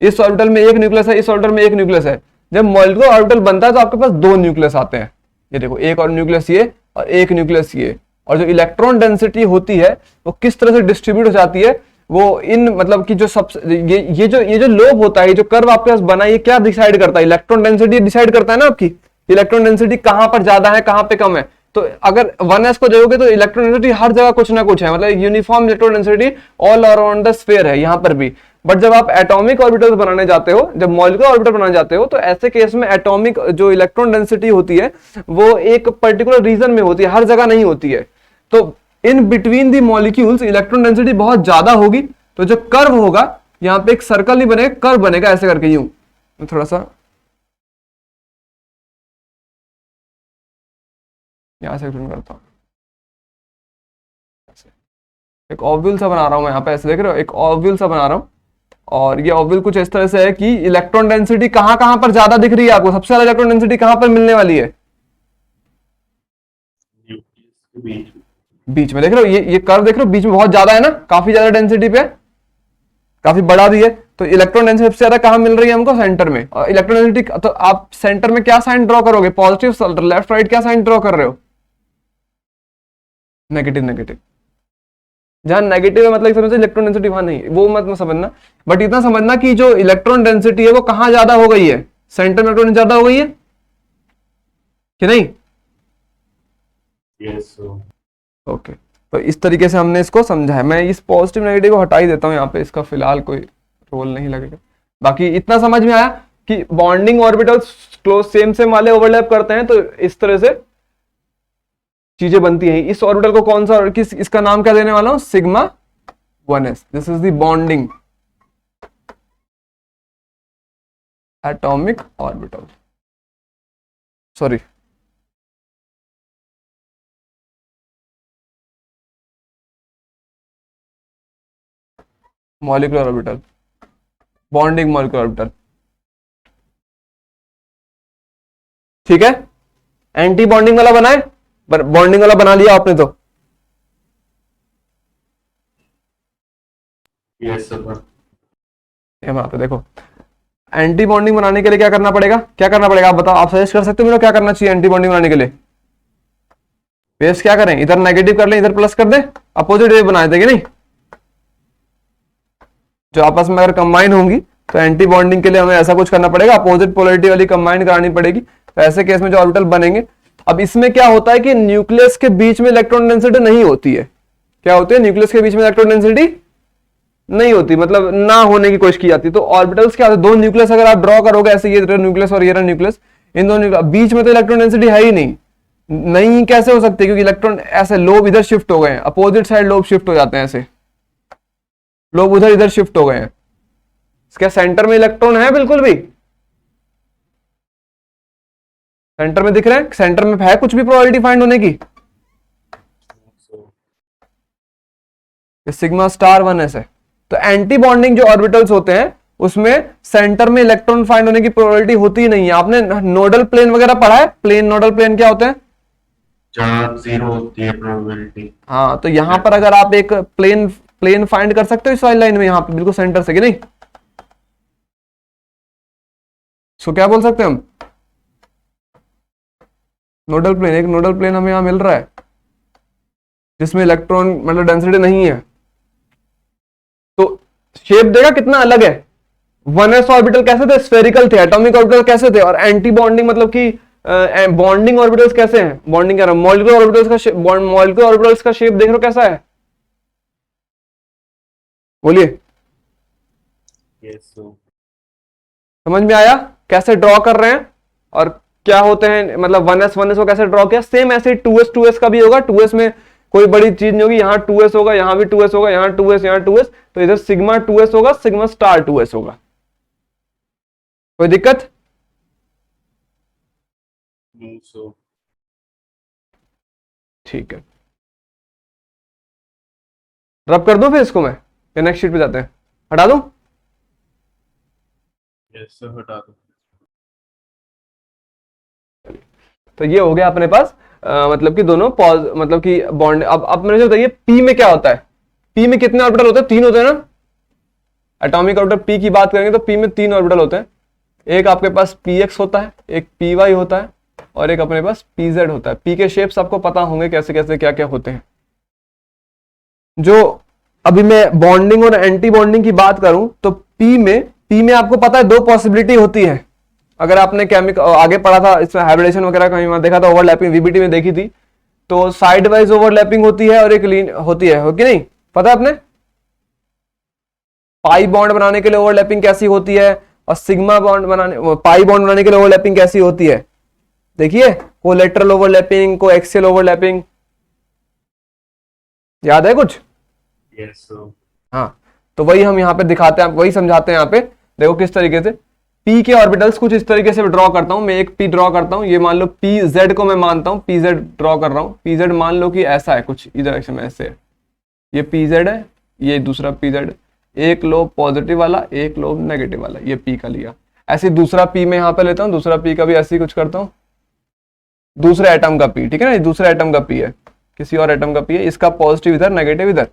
इस ऑर्बिटल में एक न्यूक्लियस है, इस ऑर्बिटल में एक न्यूक्लियस है। जब मॉलिक्यूलर ऑर्बिटल बनता है तो आपके पास दो न्यूक्लियस आते हैं। ये देखो, एक और न्यूक्लियस ये और एक न्यूक्लियस ये। और जो इलेक्ट्रॉन डेंसिटी होती है वो किस तरह से डिस्ट्रीब्यूट हो जाती है, वो इन मतलब कि जो सब ये जो लोब होता है, ये जो कर्व आपके पास बना है, ये क्या डिसाइड करता है? इलेक्ट्रॉन डेंसिटी डिसाइड करता है ना आपकी, इलेक्ट्रॉन डेंसिटी कहां पर ज्यादा है कहां पे कम है। तो अगर 1s को देखोगे तो इलेक्ट्रॉन डेंसिटी हर जगह कुछ ना कुछ है, मतलब uniform electron density all around the sphere है यहां पर भी। बट जब आप एटॉमिक ऑर्बिटल्स बनाने जाते हो, जब मॉलिक्यूलर ऑर्बिटल बनाने जाते हो, तो ऐसे केस में एटॉमिक जो इलेक्ट्रॉन डेंसिटी होती है वो एक पर्टिकुलर रीजन में होती है, हर जगह नहीं होती है। तो in between the molecules electron density बहुत ज्यादा होगी, तो जो कर्व होगा यहां पे एक सर्कल नहीं बनेगा, कर्व बनेगा ऐसे करके, यूं। मैं थोड़ा सा यहां से एक्सप्लेन करता हूं, एक ऑब्यूल सा बना रहा हूं मैं यहां पे, ऐसे देख रहे हो, एक ऑब्यूल सा बना रहा हूं। और ये ऑब्यूल कुछ इस तरह से है कि इलेक्ट्रॉन डेंसिटी कहां कहां पर ज्यादा दिख रही है आपको, सबसे ज्यादा इलेक्ट्रॉन डेंसिटी कहां पर मिलने वाली है? न्यूक्लियस के बीच में। बीच में। देख रहे हो ये कर्व देख रहे हो, बीच में बहुत ज्यादा है ना, काफी ज्यादा डेंसिटी पे, काफी बड़ा भी है। तो इलेक्ट्रॉन डेंसिटी सबसे ज्यादा कहां मिल रही है हमको? सेंटर में। और इलेक्ट्रॉन डेंसिटी, तो आप सेंटर में क्या साइन ड्रॉ करोगे? पॉजिटिव, लेफ्ट राइट क्या साइन ड्रॉ कर रहे हो? Negative negative. जहां नेगेटिव है मतलब समझो इलेक्ट्रॉन डेंसिटी वहां नहीं, वो मत समझना, बट इतना समझना कि जो इलेक्ट्रॉन डेंसिटी है वो कहां ज्यादा हो गई है? सेंटर में इलेक्ट्रॉन ज्यादा हो गई है कि नहीं? Yes, so ओके तो इस तरीके से हमने इसको समझा है। मैं इस पॉजिटिव नेगेटिव को हटा ही देता हूं यहाँ पे, इसका फिलहाल कोई रोल नहीं लगेगा। बाकी इतना समझ में आया कि बॉन्डिंग ऑर्बिटल्स क्लोज सेम वाले ओवरलैप करते हैं, तो इस तरह से चीजें बनती हैं। इस ऑर्बिटल को कौन सा, इसका नाम क्या देने वाला हूं? Sigma 1s। This is the bonding atomic orbital, sorry molecular orbital, bonding molecular orbital. ठीक है, एंटी बॉन्डिंग वाला बनाए, बॉन्डिंग वाला बना लिया आपने तो। yes, sir. ये बनाते देखो, एंटी बॉन्डिंग बनाने के लिए क्या करना पड़ेगा? क्या करना पड़ेगा आप बताओ, आप सजेस्ट कर सकते हो मेरे को क्या करना चाहिए एंटी बॉन्डिंग बनाने के लिए? बेस क्या करें, इधर नेगेटिव कर लें इधर प्लस कर दें, अपोजिट वे बना देंगे नहीं, जो आपस में अगर कंबाइन होंगी तो एंटी बॉन्डिंग के लिए हमें ऐसा कुछ करना पड़ेगा, अपोजिट पोलैरिटी वाली कंबाइन करानी पड़ेगी। तो ऐसे केस में जो ऑर्बिटल बनेंगे, अब इसमें क्या होता है कि न्यूक्लियस के बीच में इलेक्ट्रॉन डेंसिटी नहीं होती है। क्या होती है? न्यूक्लियस के बीच में इलेक्ट्रॉन डेंसिटी नहीं होती, मतलब ना होने की कोशिश की जाती है। तो ऑर्बिटल्स क्या होते हैं? दो न्यूक्लियस अगर आप ड्रॉ करोगे ऐसे, ये न्यूक्लियस और ये न्यूक्लियस, इन दोनों बीच में तो इलेक्ट्रॉन डेंसिटी है ही नहीं। नहीं कैसे हो सकती? क्योंकि इलेक्ट्रॉन ऐसे लोब इधर शिफ्ट हो गए हैं, अपोजिट साइड लोब शिफ्ट हो जाते हैं, ऐसे लोब उधर इधर शिफ्ट हो गए हैं। इसके सेंटर में इलेक्ट्रॉन है बिल्कुल भी? सेंटर में दिख रहे हैं? सेंटर में है कुछ भी प्रोबेबिलिटी फाइंड होने की? सिग्मा स्टार 1s है। तो एंटी बॉन्डिंग जो ऑर्बिटल्स होते हैं उसमें सेंटर में इलेक्ट्रॉन फाइंड होने की प्रोबेबिलिटी होती ही नहीं है। आपने नोडल प्लेन वगैरह पढ़ा है? प्लेन, नोडल प्लेन क्या होते हैं? जहाँ जीरो होती है प्रोबेबिलिटी। हाँ, तो यहां पर अगर आप एक प्लेन प्लेन फाइंड कर सकते हो इस वाली लाइन में, यहां पे बिल्कुल सेंटर से, कि नहीं? सो क्या बोल सकते हैं हम? नोडल प्लेन, एक नोडल प्लेन हमें यहां मिल रहा है जिसमें इलेक्ट्रॉन मतलब डेंसिटी नहीं है, तो शेप देगा कितना अलग है। 1s ऑर्बिटल कैसे थे? स्फेरिकल थे। एटॉमिक ऑर्बिटल कैसे थे? और एंटी बॉन्डिंग मतलब कि बॉन्डिंग ऑर्बिटल्स कैसे हैं? बॉन्डिंग कह रहा हूं, मॉलिक्यूलर ऑर्बिटल्स का मॉलिक्यूलर ऑर्बिटल्स का शेप देख रहे हो कैसा है? बोलिए, यस सो समझ में आया कैसे ड्रॉ कर रहे हैं और क्या होते हैं? मतलब 1s को कैसे ड्रॉ किया, सेम ऐसे 2s का भी होगा। 2s में कोई बड़ी चीज नहीं होगी, यहाँ 2s होगा, यहाँ भी 2s होगा, यहाँ 2s, यहाँ 2s, तो इधर सिग्मा 2s होगा, सिग्मा स्टार 2s होगा। कोई दिक्कत? नो सो ठीक है, रब कर दूं फिर इसको मैं, या नेक्स्ट शीट पे जाते हैं? हटा दूं? यस सो हटा दो। तो ये हो गया अपने पास मतलब कि दोनों पॉज मतलब कि बॉन्ड। अब मुझे बताइए पी में क्या होता है? पी में कितने ऑर्बिटल होते हैं? 3 होते हैं ना। एटॉमिक ऑर्बिटल पी की बात करेंगे तो पी में 3 ऑर्बिटल होते हैं। एक आपके पास px होता है, एक py होता है, और एक अपने पास pz होता है। पी के शेप्स आपको पता होंगे कैसे कैसे क्या क्या होते हैं। जो अभी मैं बॉन्डिंग और एंटी बॉन्डिंग की बात करूं तो पी में आपको पता है 2 पॉसिबिलिटी होती है। अगर आपने केमिकल आगे पढ़ा था इसमें हाइब्रिडेशन वगैरह कहीं वहां देखा था, ओवरलैपिंग वीबीटी में देखी थी, तो साइड वाइज ओवरलैपिंग होती है और एक लीन होती है, हो कि नहीं? पता है आपने? पाई बॉन्ड बनाने के लिए ओवरलैपिंग कैसी होती है, और सिग्मा बॉन्ड बनाने पाई बॉन्ड बनाने के लिए ओवरलैपिंग कैसी होती है? देखिए, कोलेटरल ओवरलैपिंग, को एक्सियल ओवरलैपिंग, याद है कुछ? यस सो हाँ, तो वही हम यहाँ पे दिखाते हैं, वही समझाते हैं यहाँ पे। देखो किस तरीके से पी के ऑर्बिटल्स कुछ इस तरीके से ड्रॉ करता हूं मैं। एक पी ड्रॉ करता हूं, ये मान लो पी जेड को मैं मानता हूं, पी जेड ड्रॉ कर रहा हूं। पी जेड मान लो कि ऐसा है कुछ, इधर एक्शन में ऐसे है, ये पी जेड है, ये दूसरा पी जेड, एक लोब पॉजिटिव वाला, एक लोब नेगेटिव वाला, ये पी का लिया। ऐसे दूसरा पी में यहाँ पे लेता हूँ, दूसरा पी का भी ऐसे ही कुछ करता हूँ, दूसरे एटम का पी, ठीक है ना, ये दूसरे एटम का पी है, किसी और एटम का पी है, इसका पॉजिटिव इधर, नेगेटिव इधर,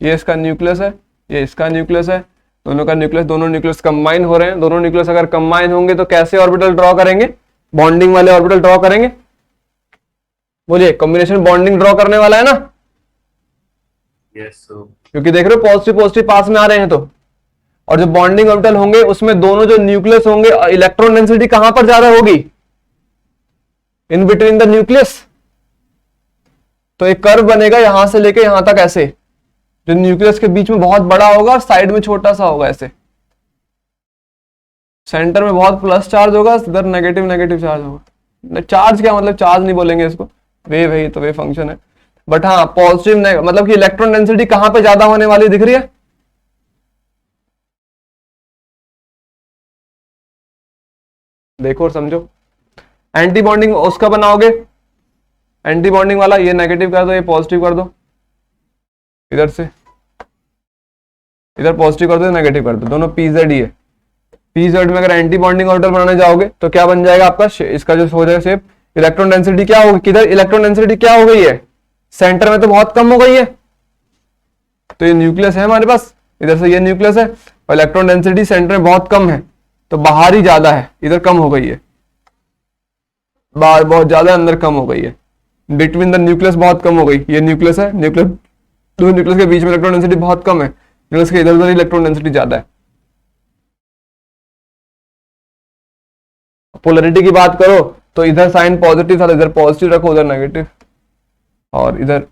ये इसका न्यूक्लियस है, ये इसका न्यूक्लियस है, दोनों का न्यूक्लियस, दोनों न्यूक्लियस कंबाइन हो रहे हैं। दोनों न्यूक्लियस अगर कंबाइन होंगे तो कैसे ऑर्बिटल ड्रॉ करेंगे? बॉन्डिंग वाले ऑर्बिटल ड्रॉ करेंगे। बोलिए, कॉम्बिनेशन बॉन्डिंग ड्रॉ करने वाला है ना, यस सो क्योंकि देख रहे हो पॉजिटिव पॉजिटिव पास में आ रहे हैं तो। और जो बॉन्डिंग ऑर्बिटल होंगे उसमें दोनों जो न्यूक्लियस होंगे, इलेक्ट्रॉन डेंसिटी कहां पर ज्यादा होगी? In between the nucleus. तो एक कर्व बनेगा यहां से लेके यहां तक, ऐसे जो न्यूक्लियस के बीच में बहुत बड़ा होगा और साइड में छोटा सा होगा, ऐसे सेंटर में बहुत प्लस चार्ज होगा, इधर नेगेटिव नेगेटिव चार्ज होगा। चार्ज क्या मतलब, चार्ज नहीं बोलेंगे इसको, वेव है, तो वेव फंक्शन है। बट हाँ, पॉजिटिव मतलब कि इलेक्ट्रॉन डेंसिटी कहां पे ज्यादा होने वाली दिख रही है? देखो और समझो। एंटी बॉन्डिंग उसका बनाओगे, एंटी बॉन्डिंग वाला, ये नेगेटिव कर दो, ये पॉजिटिव कर दो, इधर से इधर पॉजिटिव कर दो, नेगेटिव कर दो, दोनों पीजेड ही है। पीजेड में अगर एंटी बॉन्डिंग ऑर्बिटल बनाने जाओगे तो क्या बन जाएगा आपका? इसका जो हो जाएगा शेप, इलेक्ट्रॉन डेंसिटी क्या होगी? किधर इलेक्ट्रॉन डेंसिटी क्या हो गई है? सेंटर में तो बहुत कम हो गई है, तो ये न्यूक्लियस है हमारे पास, इधर से ये न्यूक्लियस है, और इलेक्ट्रॉन डेंसिटी सेंटर में बहुत कम है, तो बाहर ही ज्यादा है, इधर कम हो गई है, बाहर बहुत ज्यादा, अंदर कम हो गई है। बिटवीन द न्यूक्लियस बहुत कम हो गई, ये न्यूक्लियस है, न्यूक्लियस, दो न्यूक्लियस के बीच में इलेक्ट्रॉन डेंसिटी बहुत कम है, न्यूक्लियस के इधर उधर इलेक्ट्रॉन डेंसिटी ज्यादा है। पोलरिटी की बात करो तो इधर साइन पॉजिटिव था, इधर पॉजिटिव रखो, उधर नेगेटिव, और इधर,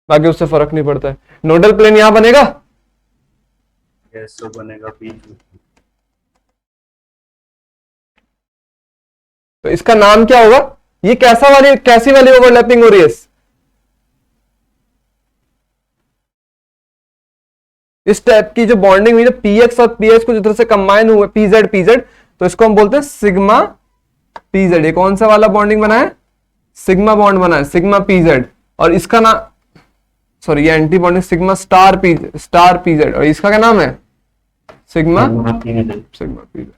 बाकी उससे फर्क नहीं पड़ता है। नोडल प्लेन यहां बनेगा, यस सो बनेगा बीच में। तो इसका नाम क्या होगा? ये कैसी वाली ओवरलैपिंग हो रही है? इस टाइप की जो बॉन्डिंग हुई है, पीएक्स और पीएच को जिस तरह से कंबाइन हुए, पीजेड पीजेड, तो इसको हम बोलते हैं सिग्मा पीजेड। ये कौन सा वाला बॉन्डिंग बना है? सिग्मा बॉन्ड बना है, सिग्मा पीजेड। और इसका नाम, सॉरी, ये anti bonding sigma star PZ, और इसका क्या नाम है? Sigma PZ.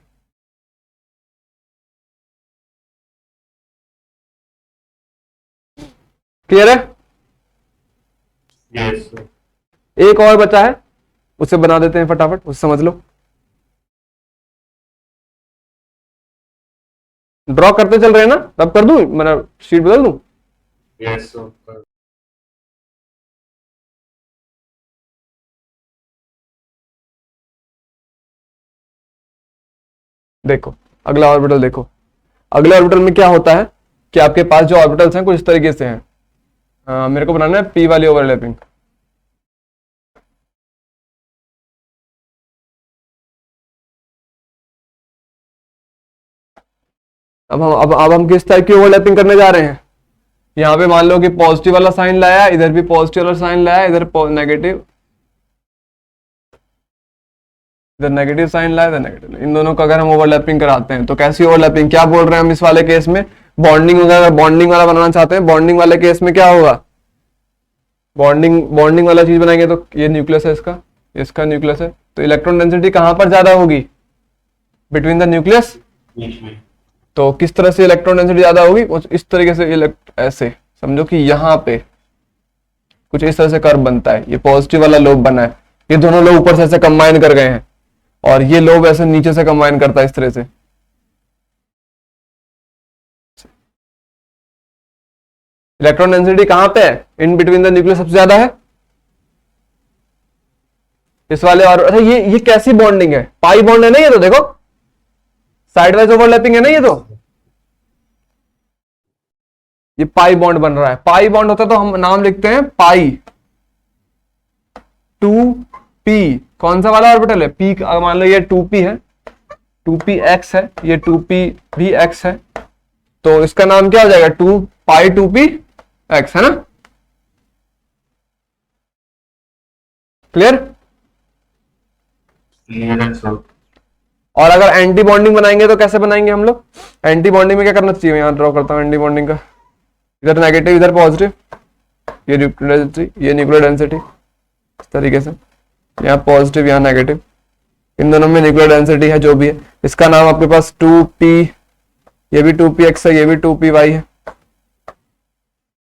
क्लियर है? Yes, sir. एक और बचा है, उसे बना देते हैं फटाफट, उसे समझ लो। ड्रॉ करते चल रहे हैं ना, तब कर दूं, मैं शीट बदल दूं? Yes, sir. देखो अगला ऑर्बिटल देखो। अगले ऑर्बिटल में क्या होता है कि आपके पास जो ऑर्बिटल्स हैं कुछ इस तरीके से हैं। मेरे को बनाना है पी वाली ओवरलैपिंग। अब हम किस टाइप की ओवरलैपिंग करने जा रहे हैं? यहाँ पे मान लो कि पॉजिटिव वाला साइन लाया, इधर भी पॉजिटिव वाला साइन लाया, इधर नेगेटिव, इधर नेगेटिव साइन लाया, इधर नेगेटिव। इन दोनों का अगर हम ओवरलैपिंग कराते हैं तो कैसी ओवरलैपिंग, क्या बोल रहे हैं हम इस वाले केस में? बॉन्डिंग, अगर बॉन्डिंग वाला बनाना चाहते हैं, बॉन्डिंग वाले केस में क्या होगा? बॉन्डिंग वाला चीज बनाएंगे तो ये न्यूक्लियस है, इसका न्यूक्लियस है, तो इलेक्ट्रॉन डेंसिटी कहां पर ज्यादा होगी? Between the nucleus. बीच में। तो किस तरह से इलेक्ट्रॉन डेंसिटी ज्यादा होगी? कुछ इस तरीके से, ऐसे समझो कि यहाँ पे कुछ इस तरह से कर्व बनता है, ये पॉजिटिव वाला लोब बना है, ये दोनों लोब ऊपर से ऐसे कंबाइन कर गए हैं, और ये लोब ऐसे नीचे से कंबाइन करता है इस तरह से। इलेक्ट्रॉन डेंसिटी कहां पे है? इन बिटवीन द न्यूक्लियस सबसे ज्यादा है इस वाले। और अच्छा ये कैसी बॉन्डिंग है? पाई बॉन्ड है ना ये तो, देखो साइड वाइज ओवरलैपिंग है ना ये तो, ये पाई बॉन्ड बन रहा है। पाई बॉन्ड होता है तो हम नाम लिखते हैं पाई 2p। कौन सा वाला ऑर्बिटल है? पी, मान लो ये 2p है, 2p x है, ये 2p भी x है, तो इसका नाम क्या हो जाएगा? 2 पाई 2p x, है ना? क्लियर? Clear है sir. और अगर एंटी बॉन्डिंग बनाएंगे तो कैसे बनाएंगे हम लोग? एंटी बॉन्डिंग में क्या करना चाहिए? यहां ड्रॉ करता हूं एंटी बॉन्डिंग का, इधर नेगेटिव इधर पॉजिटिव, ये न्यूक्लियर डेंसिटी, ये न्यूक्लियर डेंसिटी, इस तरीके से, यहाँ पॉजिटिव यहाँ नेगेटिव, इन दोनों में न्यूक्लियर डेंसिटी है जो भी है। इसका नाम आपके पास 2p, ये भी 2px है, ये भी 2py है।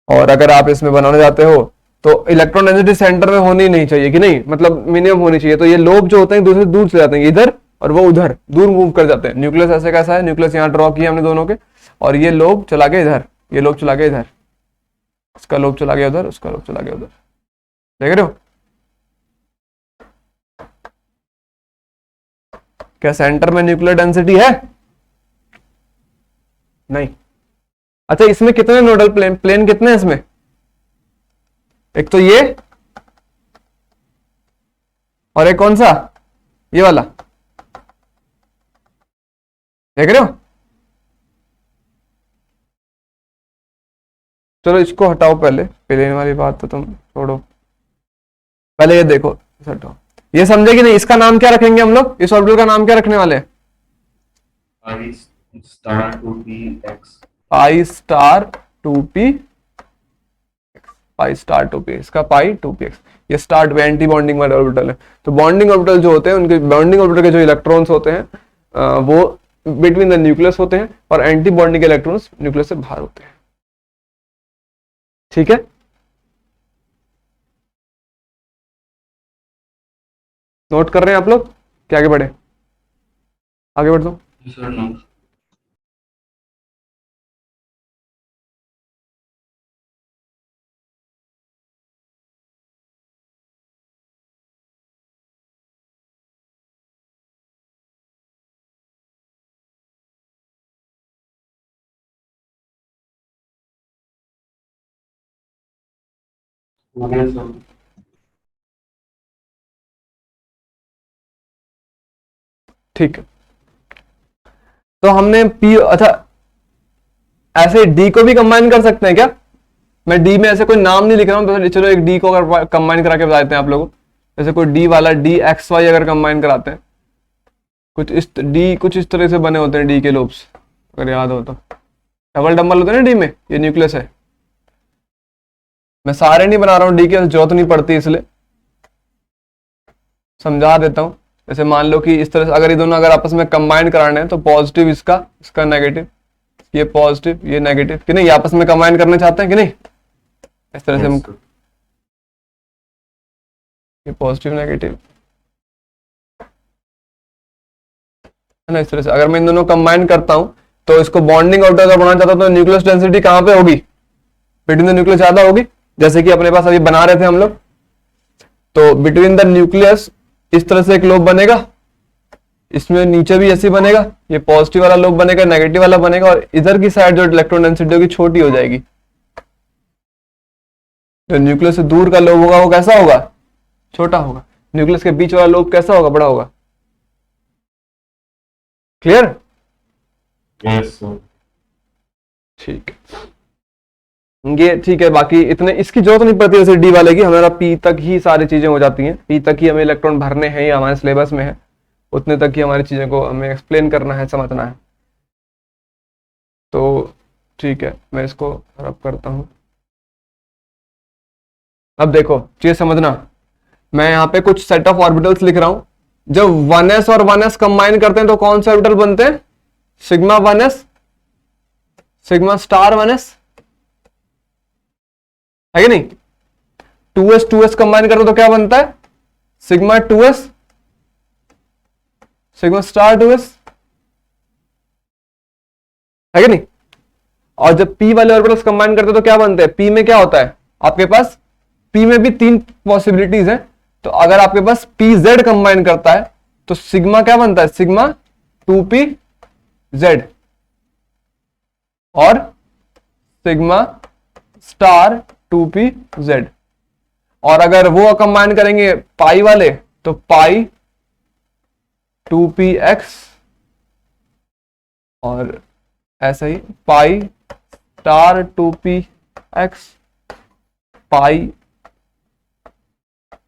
और अगर आप इसमें बनाने जाते हो तो इलेक्ट्रॉन डेंसिटी सेंटर में होनी नहीं चाहिए, कि नहीं, मतलब मिनिमम होनी चाहिए। तो ये लोब जो होते हैं दूसरे दूर चले जाते हैं, इधर और वो उधर दूर मूव कर जाते हैं। न्यूक्लियस ऐसे कैसा है? न्यूक्लियस यहाँ ड्रॉ किया हमने दोनों के, और ये लोब चला गया इधर, ये लोब चला गया इधर, इसका लोब चला गया उधर, उसका लोब चला गया उधर। देख रहे हो? क्या सेंटर में न्यूक्लियर डेंसिटी है? नहीं। अच्छा इसमें कितने नोडल प्लेन कितने हैं इसमें? एक तो ये, और एक कौन सा? ये वाला, देख रहे हो? चलो इसको हटाओ, पहले प्लेन वाली बात तो तुम छोड़ो, पहले ये देखो, हटाओ। ये समझे कि नहीं? इसका नाम क्या रखेंगे हम लोग? इस ऑर्बिटल का नाम क्या रखने वाले हैं? I star 2px. Pi star 2p, pi star 2p, इसका पाई 2px। ये स्टार एंटी बॉन्डिंग वाले ऑर्बिटल है। तो बॉन्डिंग ऑर्बिटल जो होते हैं, उनके बॉन्डिंग ऑर्बिटल के जो इलेक्ट्रॉन्स होते हैं वो बिटवीन द न्यूक्लियस होते हैं, और एंटी बॉन्डिंग के इलेक्ट्रॉन्स न्यूक्लियस से बाहर होते हैं। ठीक है? नोट कर रहे हैं आप लोग? क्या आगे बढ़े? आगे बढ़ दो। Sir, no. Yes, sir. ठीक है, तो हमने पी, अच्छा ऐसे डी को भी कंबाइन कर सकते हैं क्या? मैं डी में ऐसे कोई नाम नहीं लिख रहा हूं, चलो एक डी को अगर कंबाइन करा के बता देते हैं आप लोगों। जैसे कोई डी वाला डी एक्स वाई अगर कंबाइन कराते हैं, कुछ इस तरह से बने होते हैं डी के लोब्स, अगर याद हो तो। डबल डम्बल होते हैं ना डी में, ये न्यूक्लियस है। मैं सारे नहीं बना रहा हूँ, डी की जरूरत नहीं पड़ती, इसलिए समझा देता हूँ। जैसे मान लो कि इस तरह से अगर ये दोनों अगर आपस में कंबाइन कराने हैं तो पॉजिटिव इसका नेगेटिव, ये पॉजिटिव ये नेगेटिव, कि नहीं, आपस में कंबाइन करना चाहते हैं कि नहीं? इस तरह से हम Yes, sir. ये पॉजिटिव नेगेटिव है ना, इस तरह से अगर मैं इन दोनों कंबाइन करता हूं तो इसको बॉन्डिंग ऑर्बिटल अगर बनाना चाहता हूं तो न्यूक्लियस डेंसिटी कहां पे होगी, बिटवीन द न्यूक्लियस ज्यादा होगी, जैसे कि अपने पास अभी बना रहे थे हम लोग। तो बिटवीन द न्यूक्लियस इस तरह से एक लोब बनेगा, इसमें नीचे भी ऐसे बनेगा, ये पॉजिटिव वाला लोब बनेगा, नेगेटिव वाला बनेगा, और इधर की साइड जो इलेक्ट्रॉन डेंसिटी होगी छोटी हो जाएगी। जो न्यूक्लियस से दूर का लोब होगा वो कैसा होगा, छोटा होगा। न्यूक्लियस के बीच वाला लोब कैसा होगा, बड़ा होगा। क्लियर? Yes, sir. ठीक है, ये ठीक है। बाकी इतने इसकी जरूरत नहीं पड़ती जैसे डी वाले की, हमारा पी तक ही सारी चीजें हो जाती हैं, पी तक ही हमें इलेक्ट्रॉन भरने हैं या हमारे सिलेबस में है, उतने तक ही हमारी चीजें को हमें एक्सप्लेन करना है, समझना है। तो ठीक है, मैं इसको रब करता हूं। अब देखो चीज समझना, मैं यहाँ पे कुछ सेट ऑफ ऑर्बिटल्स लिख रहा हूं। जब 1s और 1s कंबाइन करते हैं तो कौन से ऑर्बिटल बनते हैं, sigma 1s, sigma star 1s, है कि नहीं। 2s कंबाइन करते तो क्या बनता है, sigma 2s, sigma star 2s, है कि नहीं। और जब p वाले ऑर्बिटल्स कंबाइन करते तो क्या बनते हैं, p में क्या होता है आपके पास, p में भी 3 पॉसिबिलिटीज है। तो अगर आपके पास pz कंबाइन करता है तो सिग्मा क्या बनता है, सिग्मा 2pz, और सिग्मा स्टार 2pz। और अगर वो कंबाइन करेंगे पाई वाले तो पाई 2px, और ऐसा ही पाई star 2px, pi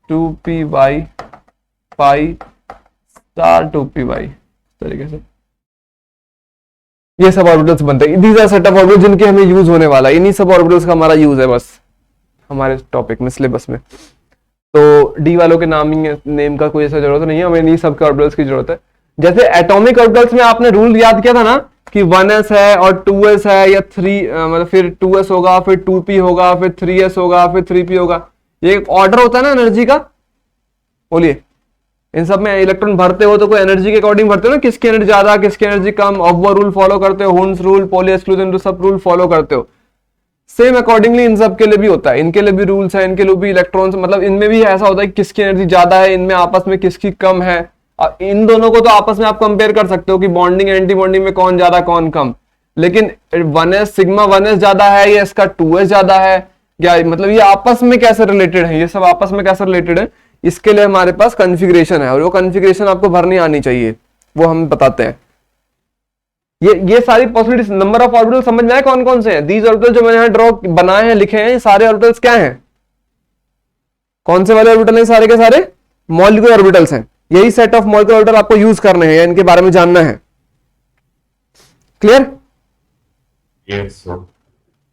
2py, pi star 2py, इस तरीके से ये सब ऑर्बिटल्स बनते हैं। These are set of orbitals जिनके हमें यूज होने वाला है, इन्हीं सब ऑर्बिटल्स का हमारा यूज है बस हमारे टॉपिक में, सिलेबस में। तो डी वालों के नेम का कोई ऐसा जरूरत नहीं है, हमें इन्हीं सब के ऑर्बिटल्स की जरूरत है। जैसे एटॉमिक ऑर्बिटल्स में आपने रूल याद किया था ना कि 1s है और 2s है, या 3 मतलब फिर 2s होगा, फिर 2p होगा, फिर 3s होगा, फिर 3p होगा। ये एक ऑर्डर होता है ना एनर्जी का। बोलिए, इन सब में इलेक्ट्रॉन भरते हो तो कोई एनर्जी के अकॉर्डिंग भरते हो ना, किसकी एनर्जी ज्यादा, किसकी एनर्जी कम, ऑब्वर रूल फॉलो करते हो, हुन्स रूल, पॉली एक्सक्लूजन सब रूल फॉलो करते हो। सेम अकॉर्डिंगली इन सब के लिए भी होता है, इनके लिए भी रूल्स है, इनके लिए भी इलेक्ट्रॉन्स, मतलब इनमें भी ऐसा होता है कि किसकी एनर्जी ज्यादा है, इनमें आपस में किसकी कम है। इन दोनों को तो आपस में आप कंपेयर कर सकते हो कि बॉन्डिंग एंटी बॉन्डिंग में कौन ज्यादा कौन कम, लेकिन 1s सिग्मा 1s ज्यादा है या इसका 2s ज्यादा है, क्या मतलब ये आपस में कैसे रिलेटेड है, ये सब आपस में कैसे रिलेटेड है, इसके लिए हमारे पास कॉन्फ़िगरेशन है, और वो कॉन्फ़िगरेशन आपको भरनी आनी चाहिए, वो हम बताते हैं। ये सारी पॉसिबिलिटीज, नंबर ऑफ ऑर्बिटल समझ में आए कौन कौन से हैं। दीज ऑर्बिटल जो मैंने यहाँ ड्रॉ बनाए हैं, लिखे हैं, ये सारे ऑर्बिटल्स क्या हैं, कौन से वाले ऑर्बिटल हैं, सारे के सारे मॉलिक्यूलर ऑर्बिटल्स हैं। यही सेट ऑफ मॉलिक्यूलर ऑर्बिटल आपको यूज करने हैं या इनके बारे में जानना है। क्लियर? Yes, sir.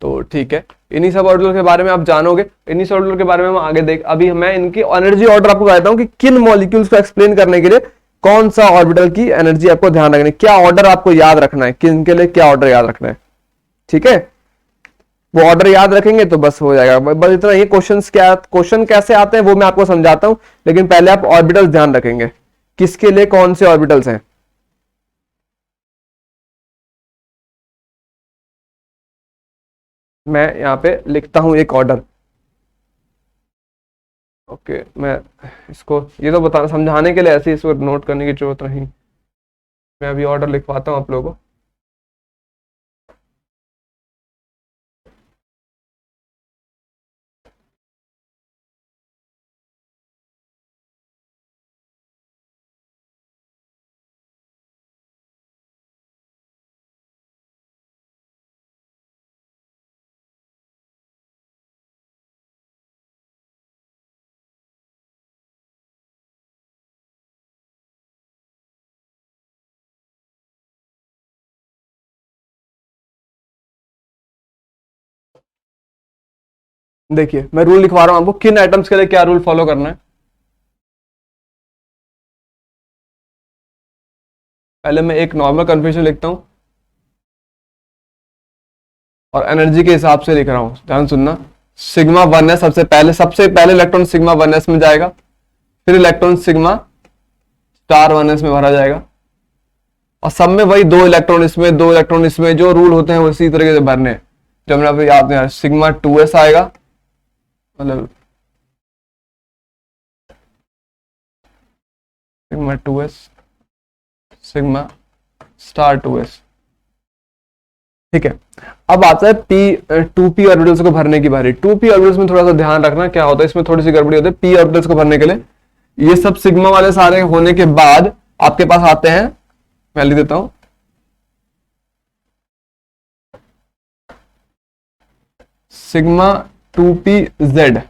तो ठीक है, इन्हीं सब ऑर्बिटल के बारे में आप जानोगे, इन्हीं सब ऑर्बिटल के बारे में हम आगे देख। अभी मैं इनकी एनर्जी ऑर्डर आपको बताता हूं कि किन मॉलिक्यूल्स को एक्सप्लेन करने के लिए कौन सा ऑर्बिटल की एनर्जी आपको ध्यान रखना है, क्या ऑर्डर आपको याद रखना है, किन के लिए क्या ऑर्डर याद रखना है। ठीक है, वो ऑर्डर याद रखेंगे तो बस हो जाएगा। बस इतना ही। क्वेश्चन कैसे आते हैं वो मैं आपको समझाता हूं, लेकिन पहले आप ऑर्बिटल्स ध्यान रखेंगे, किसके लिए कौन से ऑर्बिटल्स हैं। मैं यहां पे लिखता हूं एक ऑर्डर। ओके, मैं इसको ये तो बता समझाने के लिए ऐसे इसको नोट करने की जरूरत नहीं, मैं अभी ऑर्डर लिखवाता हूं आप लोगों को। देखिए, मैं रूल लिखवा रहा हूं आपको, किन आइटम्स के लिए क्या रूल फॉलो करना है। पहले मैं एक नॉर्मल कन्फ्यूजन लिखता हूं और एनर्जी के हिसाब से लिख रहा हूं, ध्यान सुनना। सिग्मा 1s सबसे पहले इलेक्ट्रॉन सिग्मा 1s में जाएगा, फिर इलेक्ट्रॉन सिग्मा स्टार 1s में भरा जाएगा, और सब में वही 2 इलेक्ट्रॉन इसमें 2 इलेक्ट्रॉन इसमें, जो रूल होते हैं उसी तरीके से भरने हैं। जो मैंने आपको याद नहीं, सिग्मा 2s आएगा, मतलब sigma 2s sigma star 2s। ठीक है, अब आता है पी 2p ऑर्बिटल्स को भरने की बारी। 2p ऑर्बिटल्स में थोड़ा सा ध्यान रखना क्या होता है, इसमें थोड़ी सी गड़बड़ी होती है। p ऑर्बिटल्स को भरने के लिए ये सब सिग्मा वाले सारे होने के बाद आपके पास आते हैं, मैं लिख देता हूं, सिग्मा 2pz,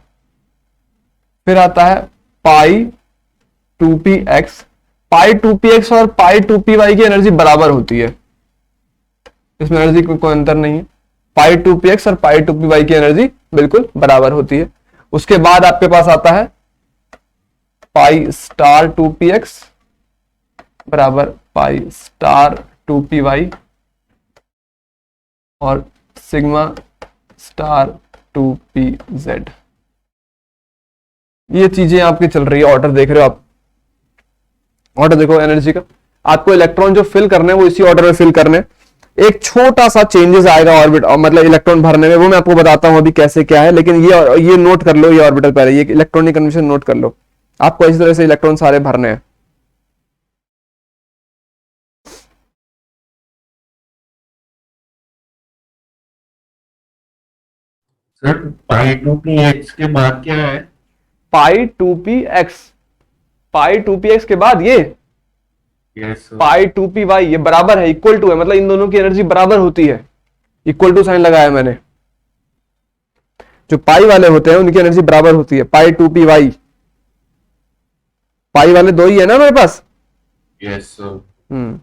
फिर आता है पाई 2px। पाई 2px और पाई 2py की एनर्जी बराबर होती है, इसमें एनर्जी कोई अंतर नहीं है। पाई 2px और पाई 2py की एनर्जी बिल्कुल बराबर होती है। उसके बाद आपके पास आता है पाई स्टार 2px बराबर पाई स्टार 2py और सिग्मा स्टार 2pz। ये चीजें आपकी चल रही है, ऑर्डर देख रहे हो आप, ऑर्डर देखो एनर्जी का। आपको इलेक्ट्रॉन जो फिल करने हैं वो इसी ऑर्डर में फिल करने हैं। एक छोटा सा चेंजेस आएगा ऑर्बिट, मतलब इलेक्ट्रॉन भरने में, वो मैं आपको बताता हूं अभी कैसे क्या है, लेकिन ये नोट कर लो, ये ऑर्बिटल पहले, ये इलेक्ट्रॉनिक कन्वेंशन नोट कर लो। आपको इसी तरह से इलेक्ट्रॉन सारे भरने हैं। सर पाई 2px के बाद क्या है? पाई 2px, पाई 2px के बाद ये यस सर। पाई 2py, ये बराबर है, इक्वल टू है, मतलब इन दोनों की एनर्जी बराबर होती है। इक्वल टू साइन लगाया मैंने। जो पाई वाले होते हैं उनकी एनर्जी बराबर होती है, पाई 2py। पाई वाले 2 ही है ना मेरे पास। Yes sir. हम्म,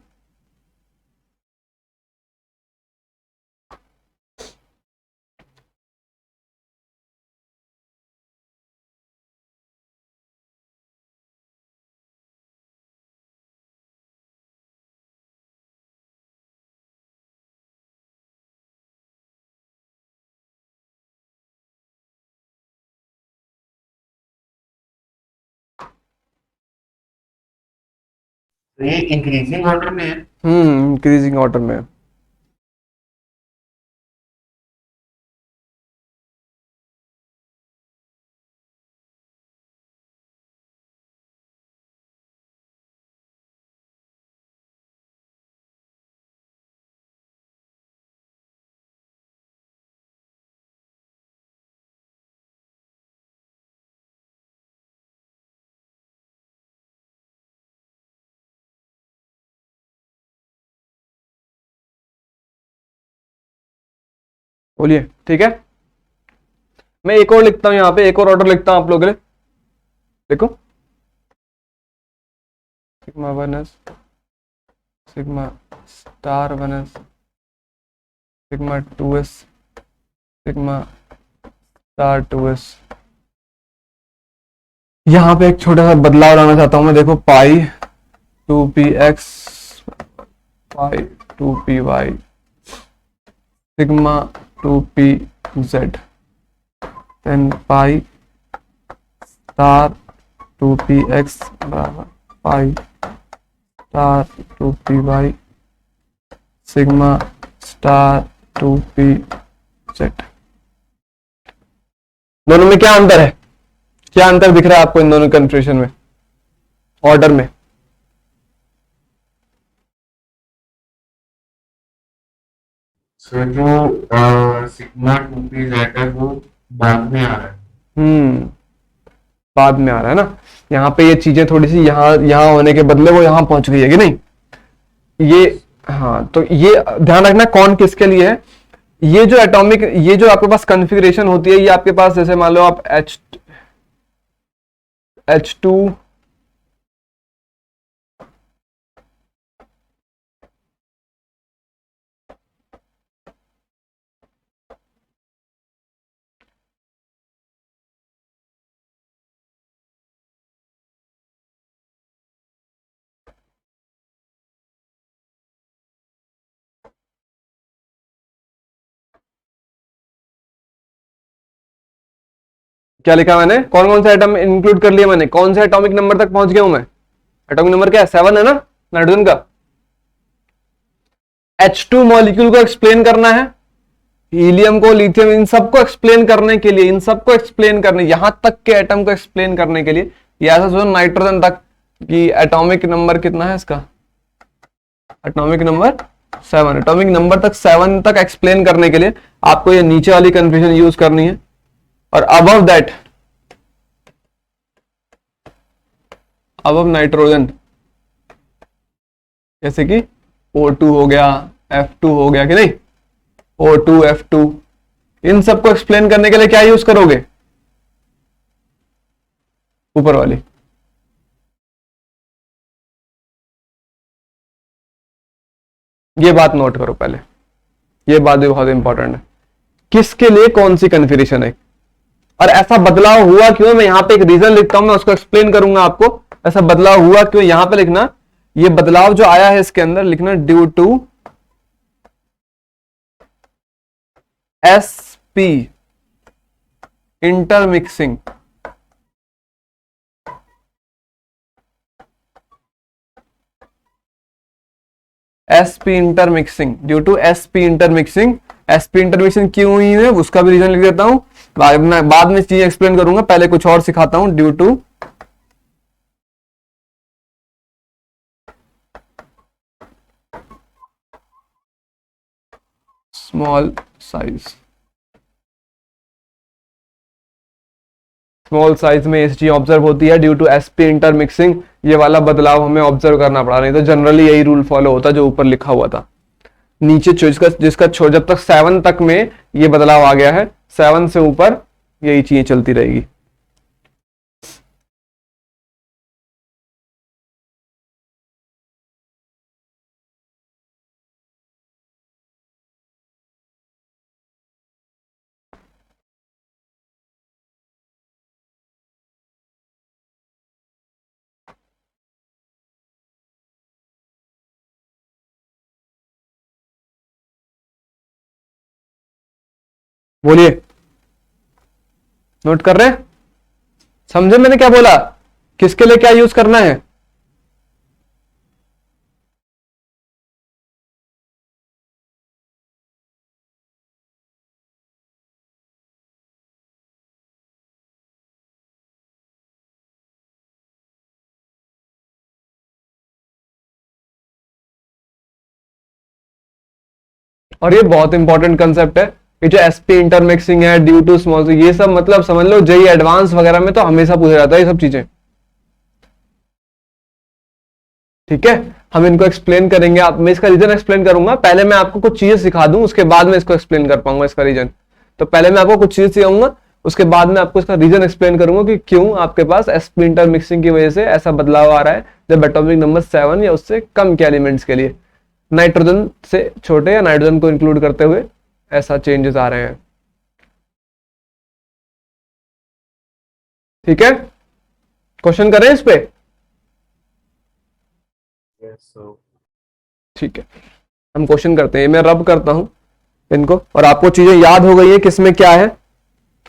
तो ये इंक्रीजिंग ऑर्डर में है। इंक्रीजिंग ऑर्डर में। बोलिए, ठीक है। मैं एक और लिखता हूं, यहां पे एक और ऑर्डर लिखता हूं आप लोगों के लिए। देखो, sigma 1s sigma star 1s sigma 2s sigma star 2s। यहां पे एक छोटा सा बदलाव लाना चाहता हूं मैं। देखो, pi 2px pi 2py sigma 2pz then pi star 2px बराबर pi star 2py sigma star 2pz। दोनों में क्या अंतर है, क्या अंतर दिख रहा है आपको इन दोनों कन्फ्यूजन में, ऑर्डर में? सर जो सिग्मा 2pz है वो बाद में आ रहा है। बाद में आ रहा है ना। यहाँ पे ये चीजें थोड़ी सी यहाँ होने के बदले वो यहाँ पहुंच गई है कि नहीं, ये। हाँ, तो ये ध्यान रखना कौन किसके लिए है। ये जो एटॉमिक, ये जो आपके पास कॉन्फ़िगरेशन होती है, ये आपके पास जैसे मान लो आप H2 क्या लिखा मैंने, कौन कौन से एटम इंक्लूड कर लिया मैंने, कौन से एटॉमिक नंबर तक पहुंच गया हूं मैं, एटॉमिक नंबर क्या है 7 है ना नाइट्रोजन का। H2 मॉलिक्यूल को एक्सप्लेन करना है, हीलियम को, लिथियम, इन सबको एक्सप्लेन करने के लिए, इन सबको एक्सप्लेन करने, यहां तक के एटम को एक्सप्लेन करने के लिए, या ऐसा सोचो नाइट्रोजन तक कि एटॉमिक नंबर कितना है इसका, एटॉमिक नंबर 7, एटॉमिक नंबर तक 7 तक एक्सप्लेन करने के लिए आपको ये नीचे वाली कन्फ्यूजन यूज करनी है। और अबव दैट, अबव नाइट्रोजन, जैसे कि O2 हो गया, F2 हो गया कि नहीं, O2, F2, इन सबको एक्सप्लेन करने के लिए क्या यूज करोगे, ऊपर वाली। ये बात नोट करो पहले, ये बात भी बहुत इंपॉर्टेंट है, किसके लिए कौन सी कन्फिग्रेशन है और ऐसा बदलाव हुआ क्यों। मैं यहां पे एक रीजन लिखता हूं, मैं उसको एक्सप्लेन करूंगा आपको, ऐसा बदलाव हुआ क्यों, यहां पे लिखना, ये बदलाव जो आया है इसके अंदर लिखना due to sp intermixing, sp intermixing, due to sp intermixing. sp intermixing क्यों हुई है उसका भी रीजन लिख देता हूं, बाद में चीजें एक्सप्लेन करूंगा, पहले कुछ और सिखाता हूं। Due to small size, small size में एसजी ऑब्जर्व होती है ड्यू टू sp इंटरमिक्सिंग। ये वाला बदलाव हमें ऑब्जर्व करना पड़ा, नहीं तो जनरली यही रूल फॉलो होता जो ऊपर लिखा हुआ था। नीचे जिसका जब तक 7 तक में ये बदलाव आ गया है, 7 से ऊपर यही चीजें चलती रहेगी। बोलिए, नोट कर रहे हैं, समझे मैंने क्या बोला, किसके लिए क्या यूज करना है। और ये बहुत इंपॉर्टेंट कंसेप्ट है, ये जो sp इंटरमिक्सिंग है ड्यू टू स्मॉल, ये सब मतलब समझ लो जेई एडवांस वगैरह में तो हमेशा पूछा जाता है ये सब चीजें, ठीक है। हम इनको एक्सप्लेन करेंगे, आप, मैं इसका रीजन एक्सप्लेन करूंगा, पहले मैं आपको कुछ चीजें सिखा दूं, उसके बाद में इसको एक्सप्लेन कर पाऊंगा इसका रीजन। तो पहले मैं आपको कुछ चीजें सिखाऊंगा, उसके बाद में आपको इसका रीजन एक्सप्लेन करूंगा कि क्यों आपके पास sp इंटरमिक्सिंग की वजह से ऐसा बदलाव आ रहा है जब एटॉमिक नंबर 7 या उससे कम के एलिमेंट्स के लिए, नाइट्रोजन से छोटे या नाइट्रोजन को इंक्लूड करते हुए ऐसा चेंजेस आ रहे हैं, ठीक है। क्वेश्चन करें इस पे, ठीक है, हम क्वेश्चन करते हैं। मैं रब करता हूं इनको और आपको चीजें याद हो गई है किसमें क्या है,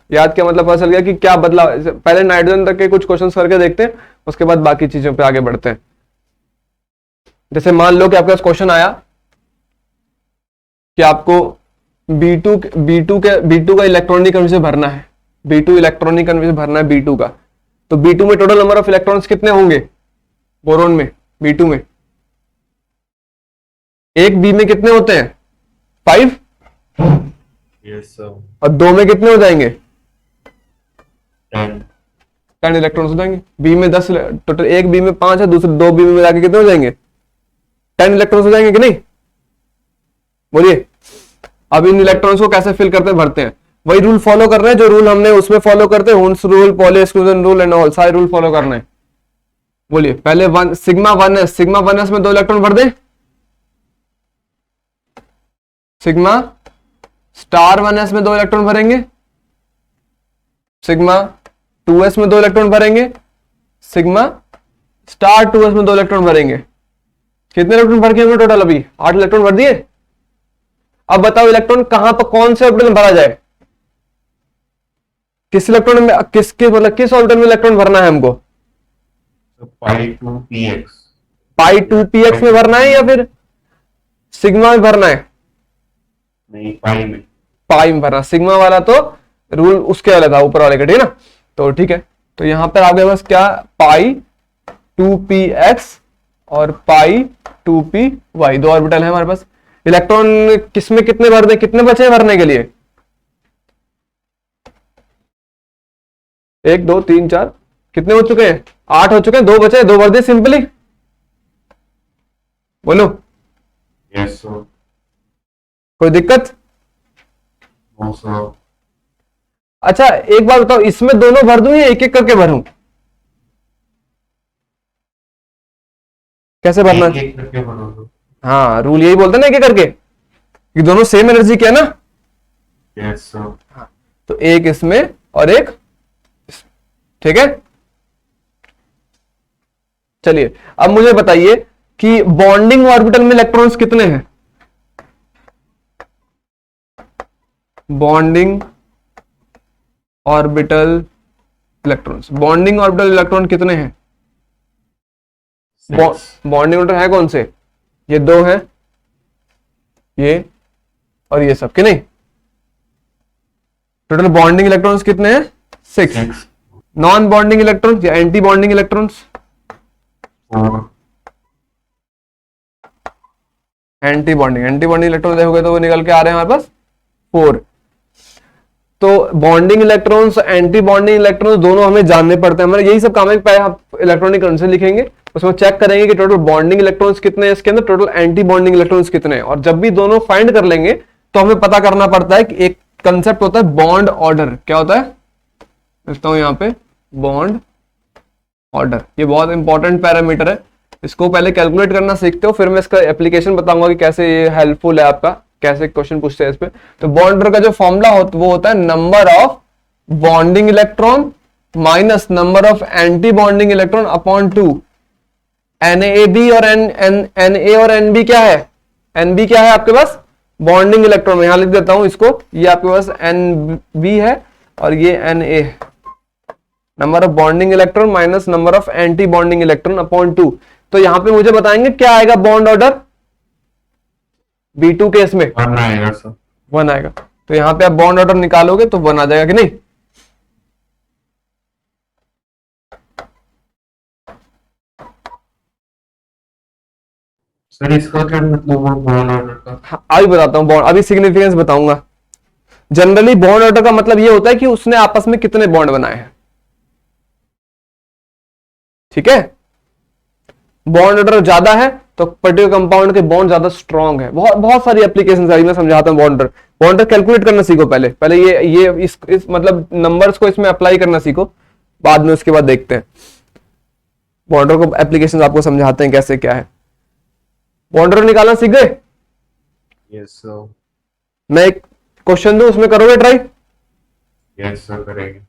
याद क्या मतलब पता चल गया कि क्या बदलाव। पहले नाइट्रोजन तक के कुछ क्वेश्चंस करके देखते हैं, उसके बाद बाकी चीजों पे आगे बढ़ते हैं। जैसे मान लो कि आपके पास क्वेश्चन आया कि आपको B2 का इलेक्ट्रॉनिक कन्फिग्रेशन भरना है, B2 इलेक्ट्रॉनिक कन्फिग्रेशन भरना है B2 का, तो B2 में टोटल नंबर ऑफ इलेक्ट्रॉन्स कितने होंगे, बोरोन में B2 में एक बी में कितने होते हैं 5, यस सर, और 2 में कितने हो जाएंगे 10 इलेक्ट्रॉन्स हो जाएंगे। बी में 10, टोटल एक बी में 5 है, दूसरे 2 बी में मिला के कितने हो जाएंगे 10 इलेक्ट्रॉन्स हो जाएंगे कि नहीं, बोलिए। अब इन इलेक्ट्रॉन्स को कैसे फिल करते हैं, भरते हैं, वही रूल फॉलो कर रहे हैं जो रूल हमने उसमें फॉलो करते हैं, Hund's rule, poly exclusion rule and all, सारे रूल फॉलो करना है। बोलिए पहले सिग्मा 1s में 2 इलेक्ट्रॉन भर दें, सिग्मा स्टार 1s में 2 इलेक्ट्रॉन भरेंगे, सिग्मा 2s में 2 इलेक्ट्रॉन भरेंगे, सिग्मा स्टार 2s में 2 इलेक्ट्रॉन भरेंगे। कितने इलेक्ट्रॉन भर के हमने टोटल अभी 8 इलेक्ट्रॉन भर दिए। अब बताओ इलेक्ट्रॉन कहां पर कौन से ऑर्बिटल में भरा जाए, किस इलेक्ट्रॉन में किसके मतलब किस ऑर्बिटल में इलेक्ट्रॉन भरना है हमको? तो pi two p x. Pi 2p(x) में भरना है या फिर सिग्मा में भरना है? नहीं, पाई में। पाई में भरना। सिग्मा वाला तो रूल उसके वाला था, ऊपर वाले का, ठीक है ना? तो ठीक है, तो यहां पर आपके पास क्या, पाई 2p(x) और पाई 2p(y), दो ऑर्बिटल है हमारे पास। इलेक्ट्रॉन किसमें कितने भर दे, कितने बचे हैं भरने के लिए? 1 2 3 4, कितने हो चुके हैं? 8 हो चुके हैं, 2 बचे, 2 भर दे सिंपली। बोलो, यस सर। कोई दिक्कत? No sir. अच्छा एक बात बताओ, इसमें दोनों भर दूं या एक एक करके भरूं? कैसे भरना? एक एक करके भरो दो। हाँ, रूल यही बोलते हैं ना, एक एक करके, कि दोनों सेम एनर्जी के है ना। Yes sir. तो एक इसमें और एक इसमें, ठीक है। चलिए अब मुझे बताइए कि बॉन्डिंग ऑर्बिटल में इलेक्ट्रॉन्स कितने हैं? Bonding orbital electrons, bonding orbital electron कितने हैं? बॉन्डिंग ऑर्बिटल है कौन से? ये 2 है, ये और ये सब, कि नहीं? टोटल बॉन्डिंग इलेक्ट्रॉन्स कितने हैं? 6। नॉन बॉन्डिंग इलेक्ट्रॉन्स या anti bonding electrons? 4। Anti bonding electron देखोगे तो वो निकल के आ रहे हैं हमारे पास 4। तो bonding electrons, anti bonding electrons दोनों हमें जानने पड़ते हैं। हमारा यही सब काम है, पहले आप इलेक्ट्रॉनिक कंडीशन लिखेंगे, उसमें चेक करेंगे कि टोटल बॉन्डिंग इलेक्ट्रॉन्स कितने हैं इसके अंदर, टोटल एंटी बॉन्डिंग इलेक्ट्रॉन्स कितने हैं। और जब भी दोनों फाइंड कर लेंगे तो हमें पता करना पड़ता है कि एक कंसेप्ट होता है बॉन्ड ऑर्डर। क्या होता है? लिखता हूं यहां पे, बॉन्ड ऑर्डर। ये बहुत इंपॉर्टेंट पैरामीटर है, इसको पहले कैलकुलेट करना सीखते हो, फिर मैं इसका एप्लीकेशन बताऊंगा कि कैसे ये हेल्पफुल है आपका, कैसे क्वेश्चन पूछते हैं इस पे। तो बॉन्ड ऑर्डर का जो फॉर्मूला वो होता है number of bonding electron minus number of anti bonding electron upon 2। NAB और NA और NB क्या है? NB क्या है आपके पास? Bonding electron. यहां लिख देता हूं इसको, ये आपके पास NB है और ये NA, number of bonding electron minus number of anti bonding electron upon 2। तो यहां पे मुझे बताएंगे क्या आएगा बॉन्ड ऑर्डर B2 केस में? 1 आएगा सर। 1 आएगा। तो यहां पे आप बॉन्ड ऑर्डर निकालोगे तो 1 आ जाएगा कि नहीं? सर इसका क्या मतलब है बॉन्ड ऑर्डर का? हाँ, अभी बताता हूं बॉन्ड, अभी सिग्निफिकेंस बताऊंगा। जनरली बॉन्ड ऑर्डर का मतलब ये होता है कि उसने आपस में कितने बॉन्ड बनाए हैं, ठीक है। बॉन्ड ऑर्डर ज्यादा है तो पर्टिकुलर कंपाउंड के बॉन्ड ज्यादा स्ट्रांग है। बहुत बहुत सारी एप्लीकेशन है, मैं समझाता हूं। बॉन्ड ऑर्डर कैलकुलेट करना सीखो पहले, पहले ये इस मतलब नंबर्स को इसमें अप्लाई करना सीखो, बाद में उसके बाद देखते हैं बॉन्ड ऑर्डर को एप्लीकेशन आपको समझाते हैं कैसे क्या है। बॉन्ड ऑर्डर निकालना सीख गए? Yes sir. मैं एक क्वेश्चन दूं, उसमें करोगे ट्राई? यस सर करेंगे।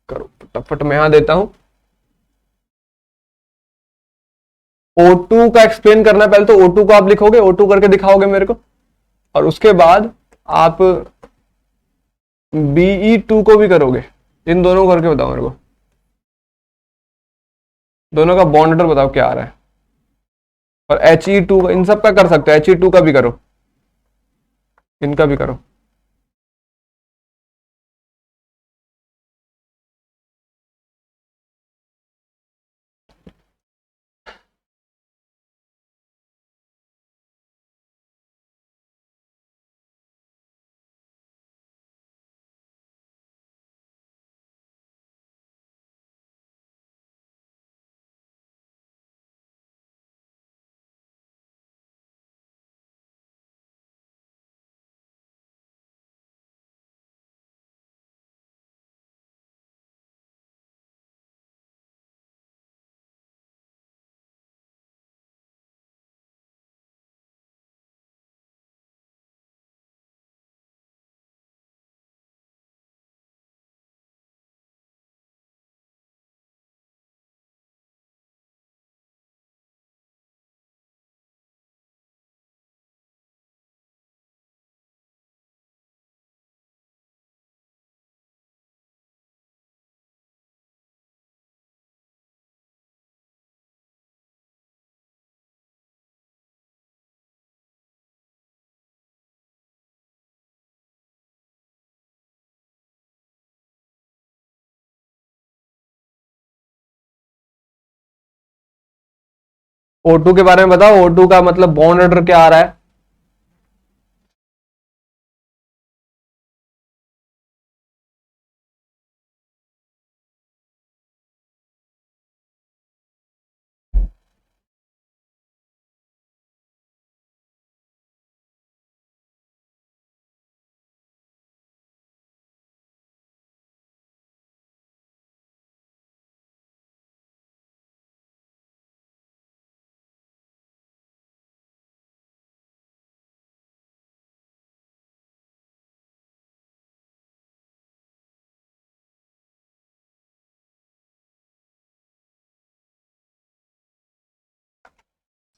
करो फटाफट, मैं यहां देता हूं। O2 का एक्सप्लेन करना है पहले, तो O2 को आप लिखोगे, O2 करके दिखाओगे मेरे को, और उसके बाद आप Be2 को भी करोगे। इन दोनों को करके बताओ मेरे को, दोनों का बॉन्ड ऑर्डर बताओ क्या आ रहा है। और He2 इन सब का कर सकते हो, He2 का भी करो, इनका भी करो। O2 के बारे में बताओ, O2 का मतलब बॉन्ड ऑर्डर क्या आ रहा है?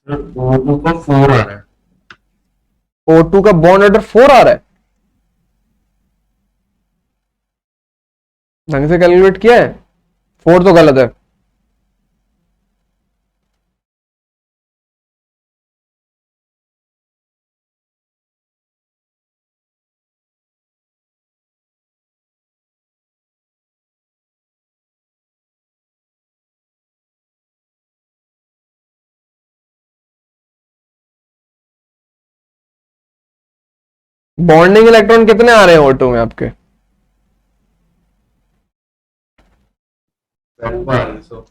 सर O2 का 4 आ रहा है। O2 का बॉन्ड ऑर्डर 4 आ रहा है। ढंग से कैलकुलेट किया है? 4 तो गलत है। बॉन्डिंग इलेक्ट्रॉन कितने आ रहे हैं O2 में आपके? 12 आ रही है सर।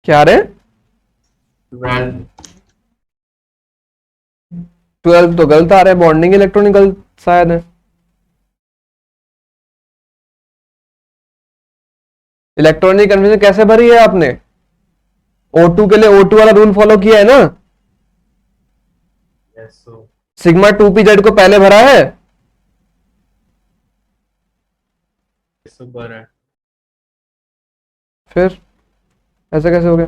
क्या आ रहे हैं? 12। 12 तो गलत आ रहे हैं, बॉन्डिंग इलेक्ट्रॉन गलत शायद है। इलेक्ट्रॉनिक कन्फर्मेशन कैसे भरी है आपने? O2 के लिए O2 वाला रूल फॉलो किया है ना? Yes sir. Sigma 2p z को पहले भरा है। सब भरा है। फिर ऐसा कैसे हो गया?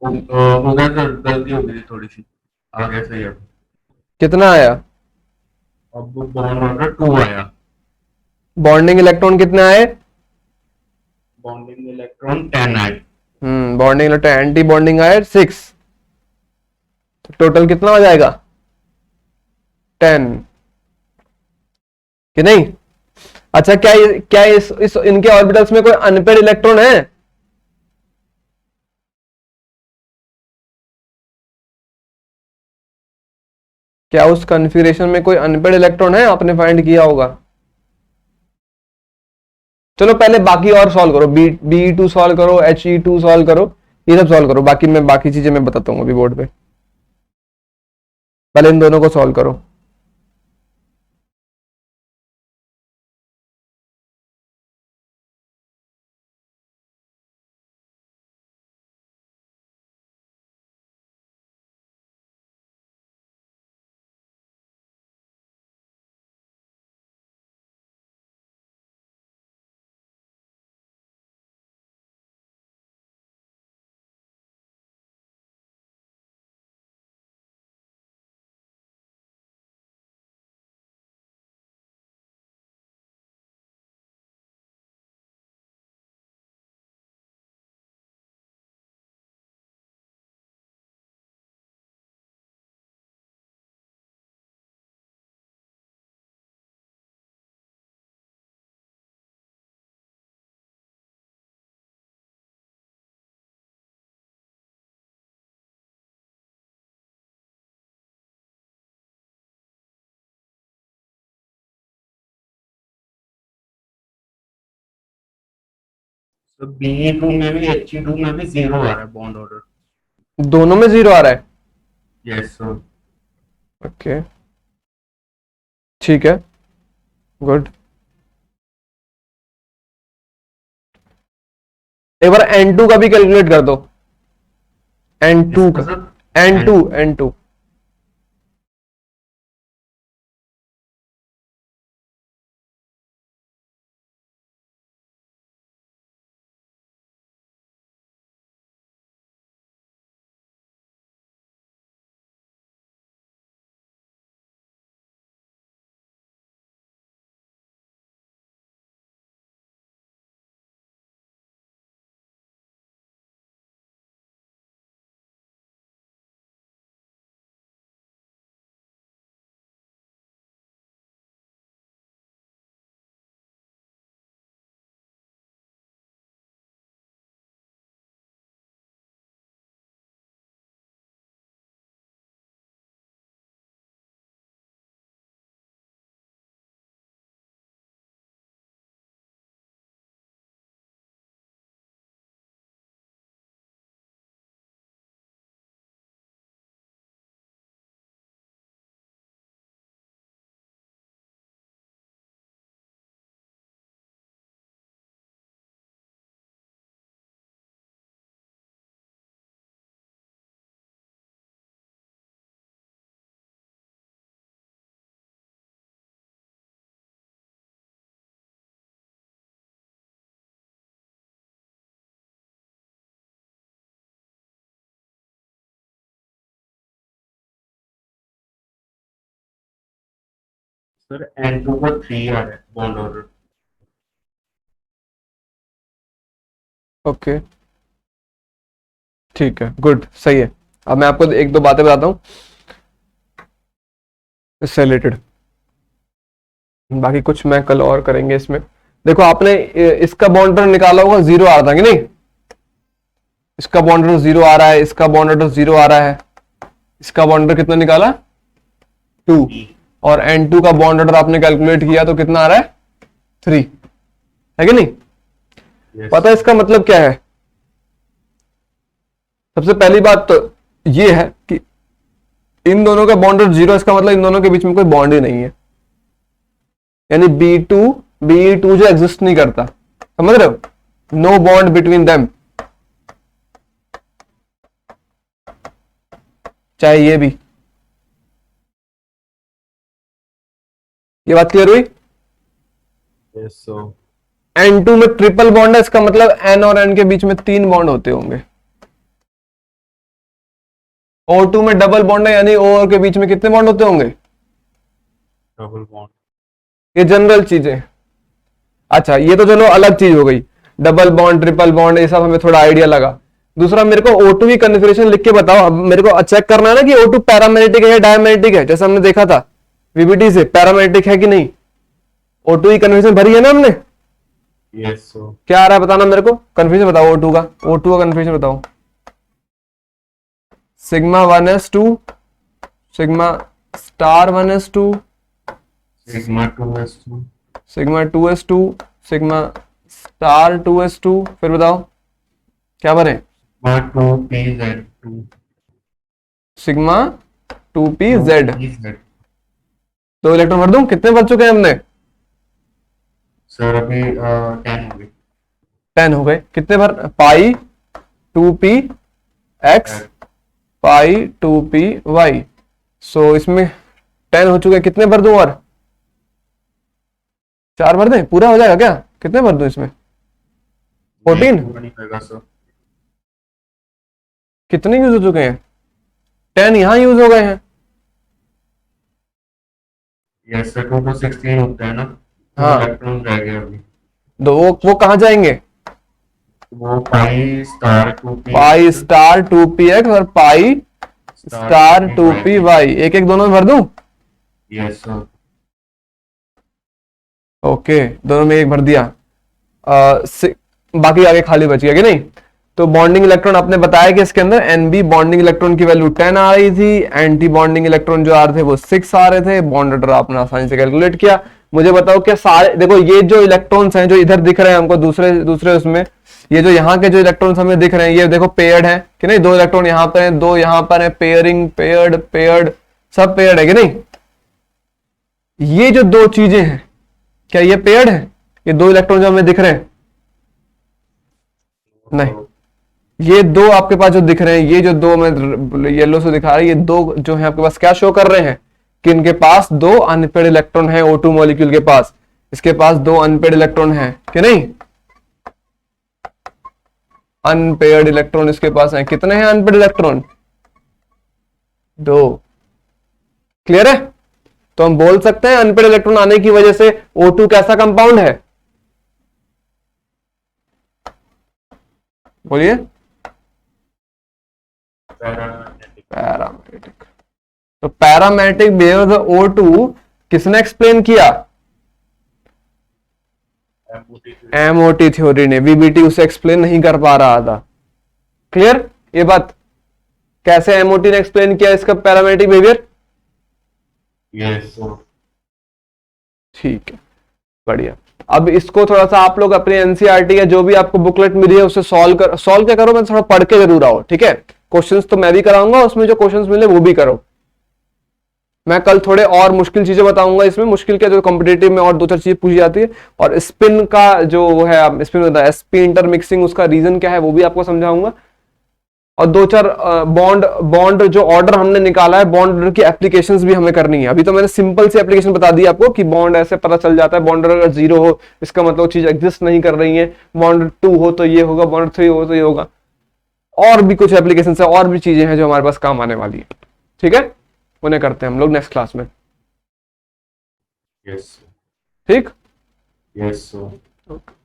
होगा सर, गलती हो गई थी थोड़ी सी। आगे से ही अब कितना आया? बॉन्ड ऑर्डर 2 आया। बॉन्डिंग इलेक्ट्रॉन कितने आए? बॉन्डिंग इलेक्ट्रॉन 10 आए। बॉन्डिंग इलेक्ट्रॉन एंटी बॉन्डिंग आए 6। तो टोटल कितना हो जाएगा? 10 कि नहीं? अच्छा, क्या इस इनके ऑर्बिटल्स में कोई अनपेड इलेक्ट्रॉन है? क्या उस कॉन्फ़िगरेशन में कोई अनपेड इलेक्ट्रॉन है? आपने फाइंड किया होगा। चलो पहले बाकी और सॉल्व करो, Be2 सॉल्व करो, He2 सॉल्व करो, ये सब सॉल्व करो, बाकी चीजें मैं बताता हूँ अभी बोर्ड पे। पहले इन दोनों को सॉल्व करो। तो Be2 में भी He2 में भी 0 आ रहा है बॉन्ड ऑर्डर। दोनों में 0 आ रहा है। Yes sir. ओके, ठीक है, गुड। एक बार N2 का भी कैलकुलेट कर दो। N2 इसका का, सर N2। सर N2 पर 3 आ रहा है बॉन्ड ऑर्डर। ओके ठीक है, गुड, सही है। अब मैं आपको एक दो बातें बताता हूँ इससे रिलेटेड, बाकी कुछ मैं कल और करेंगे इसमें। देखो आपने इसका बॉन्ड ऑर्डर निकाला होगा, 0 आ रहा था कि नहीं? इसका बॉन्ड ऑर्डर 0 आ रहा है, इसका बॉन्ड ऑर्डर 0 आ रहा है, इसका बॉन्ड ऑर्डर कितना निकाला? 2। और N2 का बॉन्ड ऑर्डर आपने कैलकुलेट किया तो कितना आ रहा है? 3, है कि नहीं? Yes. पता है इसका मतलब क्या है? सबसे पहली बात तो ये है कि इन दोनों का बॉन्ड ऑर्डर 0, इसका मतलब इन दोनों के बीच में कोई बॉन्ड ही नहीं है, यानी B2 जो एग्जिस्ट नहीं करता, समझ रहे हो? नो बॉन्ड बिटवीन देम, चाहे ये भी। ये बात क्लियर हुई? Yes, so N2 में ट्रिपल बॉन्ड है, इसका मतलब N और N के बीच में 3 बॉन्ड होते होंगे। O2 में डबल बॉन्ड है, यानी O और के बीच में कितने बॉन्ड होते होंगे? Double bond. ये जनरल चीजें। अच्छा, ये तो चलो अलग चीज हो गई, डबल बॉन्ड ट्रिपल बॉन्ड, ये सब हमें थोड़ा आइडिया लगा। दूसरा, मेरे को O2 की कन्फिग्रेशन लिख के बताओ। अब मेरे को चेक करना है ना कि O2 पैरामैग्नेटिक है या डायमैग्नेटिक है, जैसे हमने देखा था VBT से, पैरामैग्नेटिक है कि नहीं। O2 की कन्फिग्रेशन भरी है ना हमने? Yes, so क्या आ रहा है बताना मेरे को, कन्फ्यूजन बताओ O2 का, O2 का कन्फ्यूजन बताओ। Sigma 1s2, sigma star 1s2, sigma 2s2, sigma 2s2, sigma star 2s2, फिर बताओ क्या भरे? sigma 2pz2, sigma 2pz। 2pz। दो इलेक्ट्रॉन भर दूं? कितने भर चुके हैं हमने? सर अभी 10 हो गई। 10 हो गए। कितने भर? पाई 2p x पाई 2p y। सो इसमें 10 हो चुके हैं, कितने भर दूं? और 4 भर दें, पूरा हो जाएगा क्या? कितने भर दूं इसमें? 14? नहीं होगा सर। कितने यूज हो चुके हैं? 10 यहां यूज हो गए हैं। यस सर, 2 to 16 होता है ना। हाँ। इलेक्ट्रॉन रह गए अभी। तो वो कहां जाएंगे? वो पाई स्टार 2p, पाई स्टार 2px और पाई स्टार 2py, एक एक दोनों में भर दूं? Yes sir. ओके, दोनों में एक भर दिया। बाकी आगे खाली बच गया कि नहीं? तो बॉन्डिंग इलेक्ट्रॉन आपने बताया कि इसके अंदर Nb बॉन्डिंग इलेक्ट्रॉन की वैल्यू 10 आ रही थी, एंटी बॉन्डिंग इलेक्ट्रॉन जो आ रहे थे वो 6 आ रहे थे। बॉन्ड ऑर्डर आपने आसानी से कैलकुलेट किया। मुझे बताओ कि सारे, देखो ये जो इलेक्ट्रॉन्स हैं जो इधर दिख रहे हैं हमको दूसरे उसमें, ये जो यहाँ के जो इलेक्ट्रॉन्स हमें दिख रहे हैं, ये देखो पेयर्ड है कि नहीं? 2 इलेक्ट्रॉन यहाँ पर हैं, 2 यहाँ पर है, पेयरिंग, पेयर्ड, पेयर्ड, सब पेयर्ड है कि नहीं? ये जो 2 चीजें हैं, क्या ये पेयर्ड है? ये 2 इलेक्ट्रॉन जो हमें दिख रहे हैं? नहीं, ये 2 आपके पास जो दिख रहे हैं, ये जो 2 मैं येलो से दिखा रहा है, ये 2 जो है आपके पास क्या शो कर रहे हैं कि इनके पास 2 अनपेड इलेक्ट्रॉन है। O2 मॉलिक्यूल के पास, इसके पास 2 अनपेड इलेक्ट्रॉन है कि नहीं? अनपेयर्ड इलेक्ट्रॉन इसके पास है। कितने हैं अनपेड इलेक्ट्रॉन? 2। क्लियर है? तो हम बोल सकते हैं अनपेड इलेक्ट्रॉन आने की वजह से O2 कैसा कंपाउंड है? बोलिए। पैरामैग्नेटिक। तो पैरामैग्नेटिक बिहेवियर ऑफ O2 किसने एक्सप्लेन किया? MOT थ्योरी ने। VBT उसे एक्सप्लेन नहीं कर पा रहा था। क्लियर ये बात? कैसे MOT ने एक्सप्लेन किया इसका पैरामैग्नेटिक बिहेवियर? Yes sir. ठीक है, बढ़िया। अब इसको थोड़ा सा आप लोग अपने एनसीईआरटी या जो भी आपको बुकलेट मिली है उससे सॉल्व क्या करो, मैं थोड़ा पढ़ के जरूर आओ, ठीक है? क्वेश्चंस तो मैं भी कराऊंगा, उसमें जो क्वेश्चंस मिले वो भी करो। मैं कल थोड़े और मुश्किल चीजें बताऊंगा इसमें, मुश्किल क्या जो कॉम्पिटेटिव में और 2-4 चीजें पूछी जाती है, और स्पिन का जो वो है, स्पिन होता है sp इंटरमिक्सिंग, उसका रीजन क्या है वो भी आपको समझाऊंगा। और 2-4 बॉन्ड जो ऑर्डर हमने निकाला है, बॉन्ड ऑर्डर की एप्लीकेशंस भी हमें करनी है। अभी तो मैंने सिंपल सी एप्लीकेशन बता दी आपको कि बॉन्ड ऐसे पता चल जाता है, बॉन्ड अगर 0 हो इसका मतलब चीज एग्जिस्ट नहीं कर रही है, बॉन्ड 2 हो तो ये होगा, बॉन्ड 3 हो तो ये होगा। और भी कुछ एप्लीकेशन है, और भी चीजें हैं जो हमारे पास काम आने वाली है, ठीक है? उन्हें करते हैं हम लोग नेक्स्ट क्लास में। यस ठीक। Yes sir. ओके।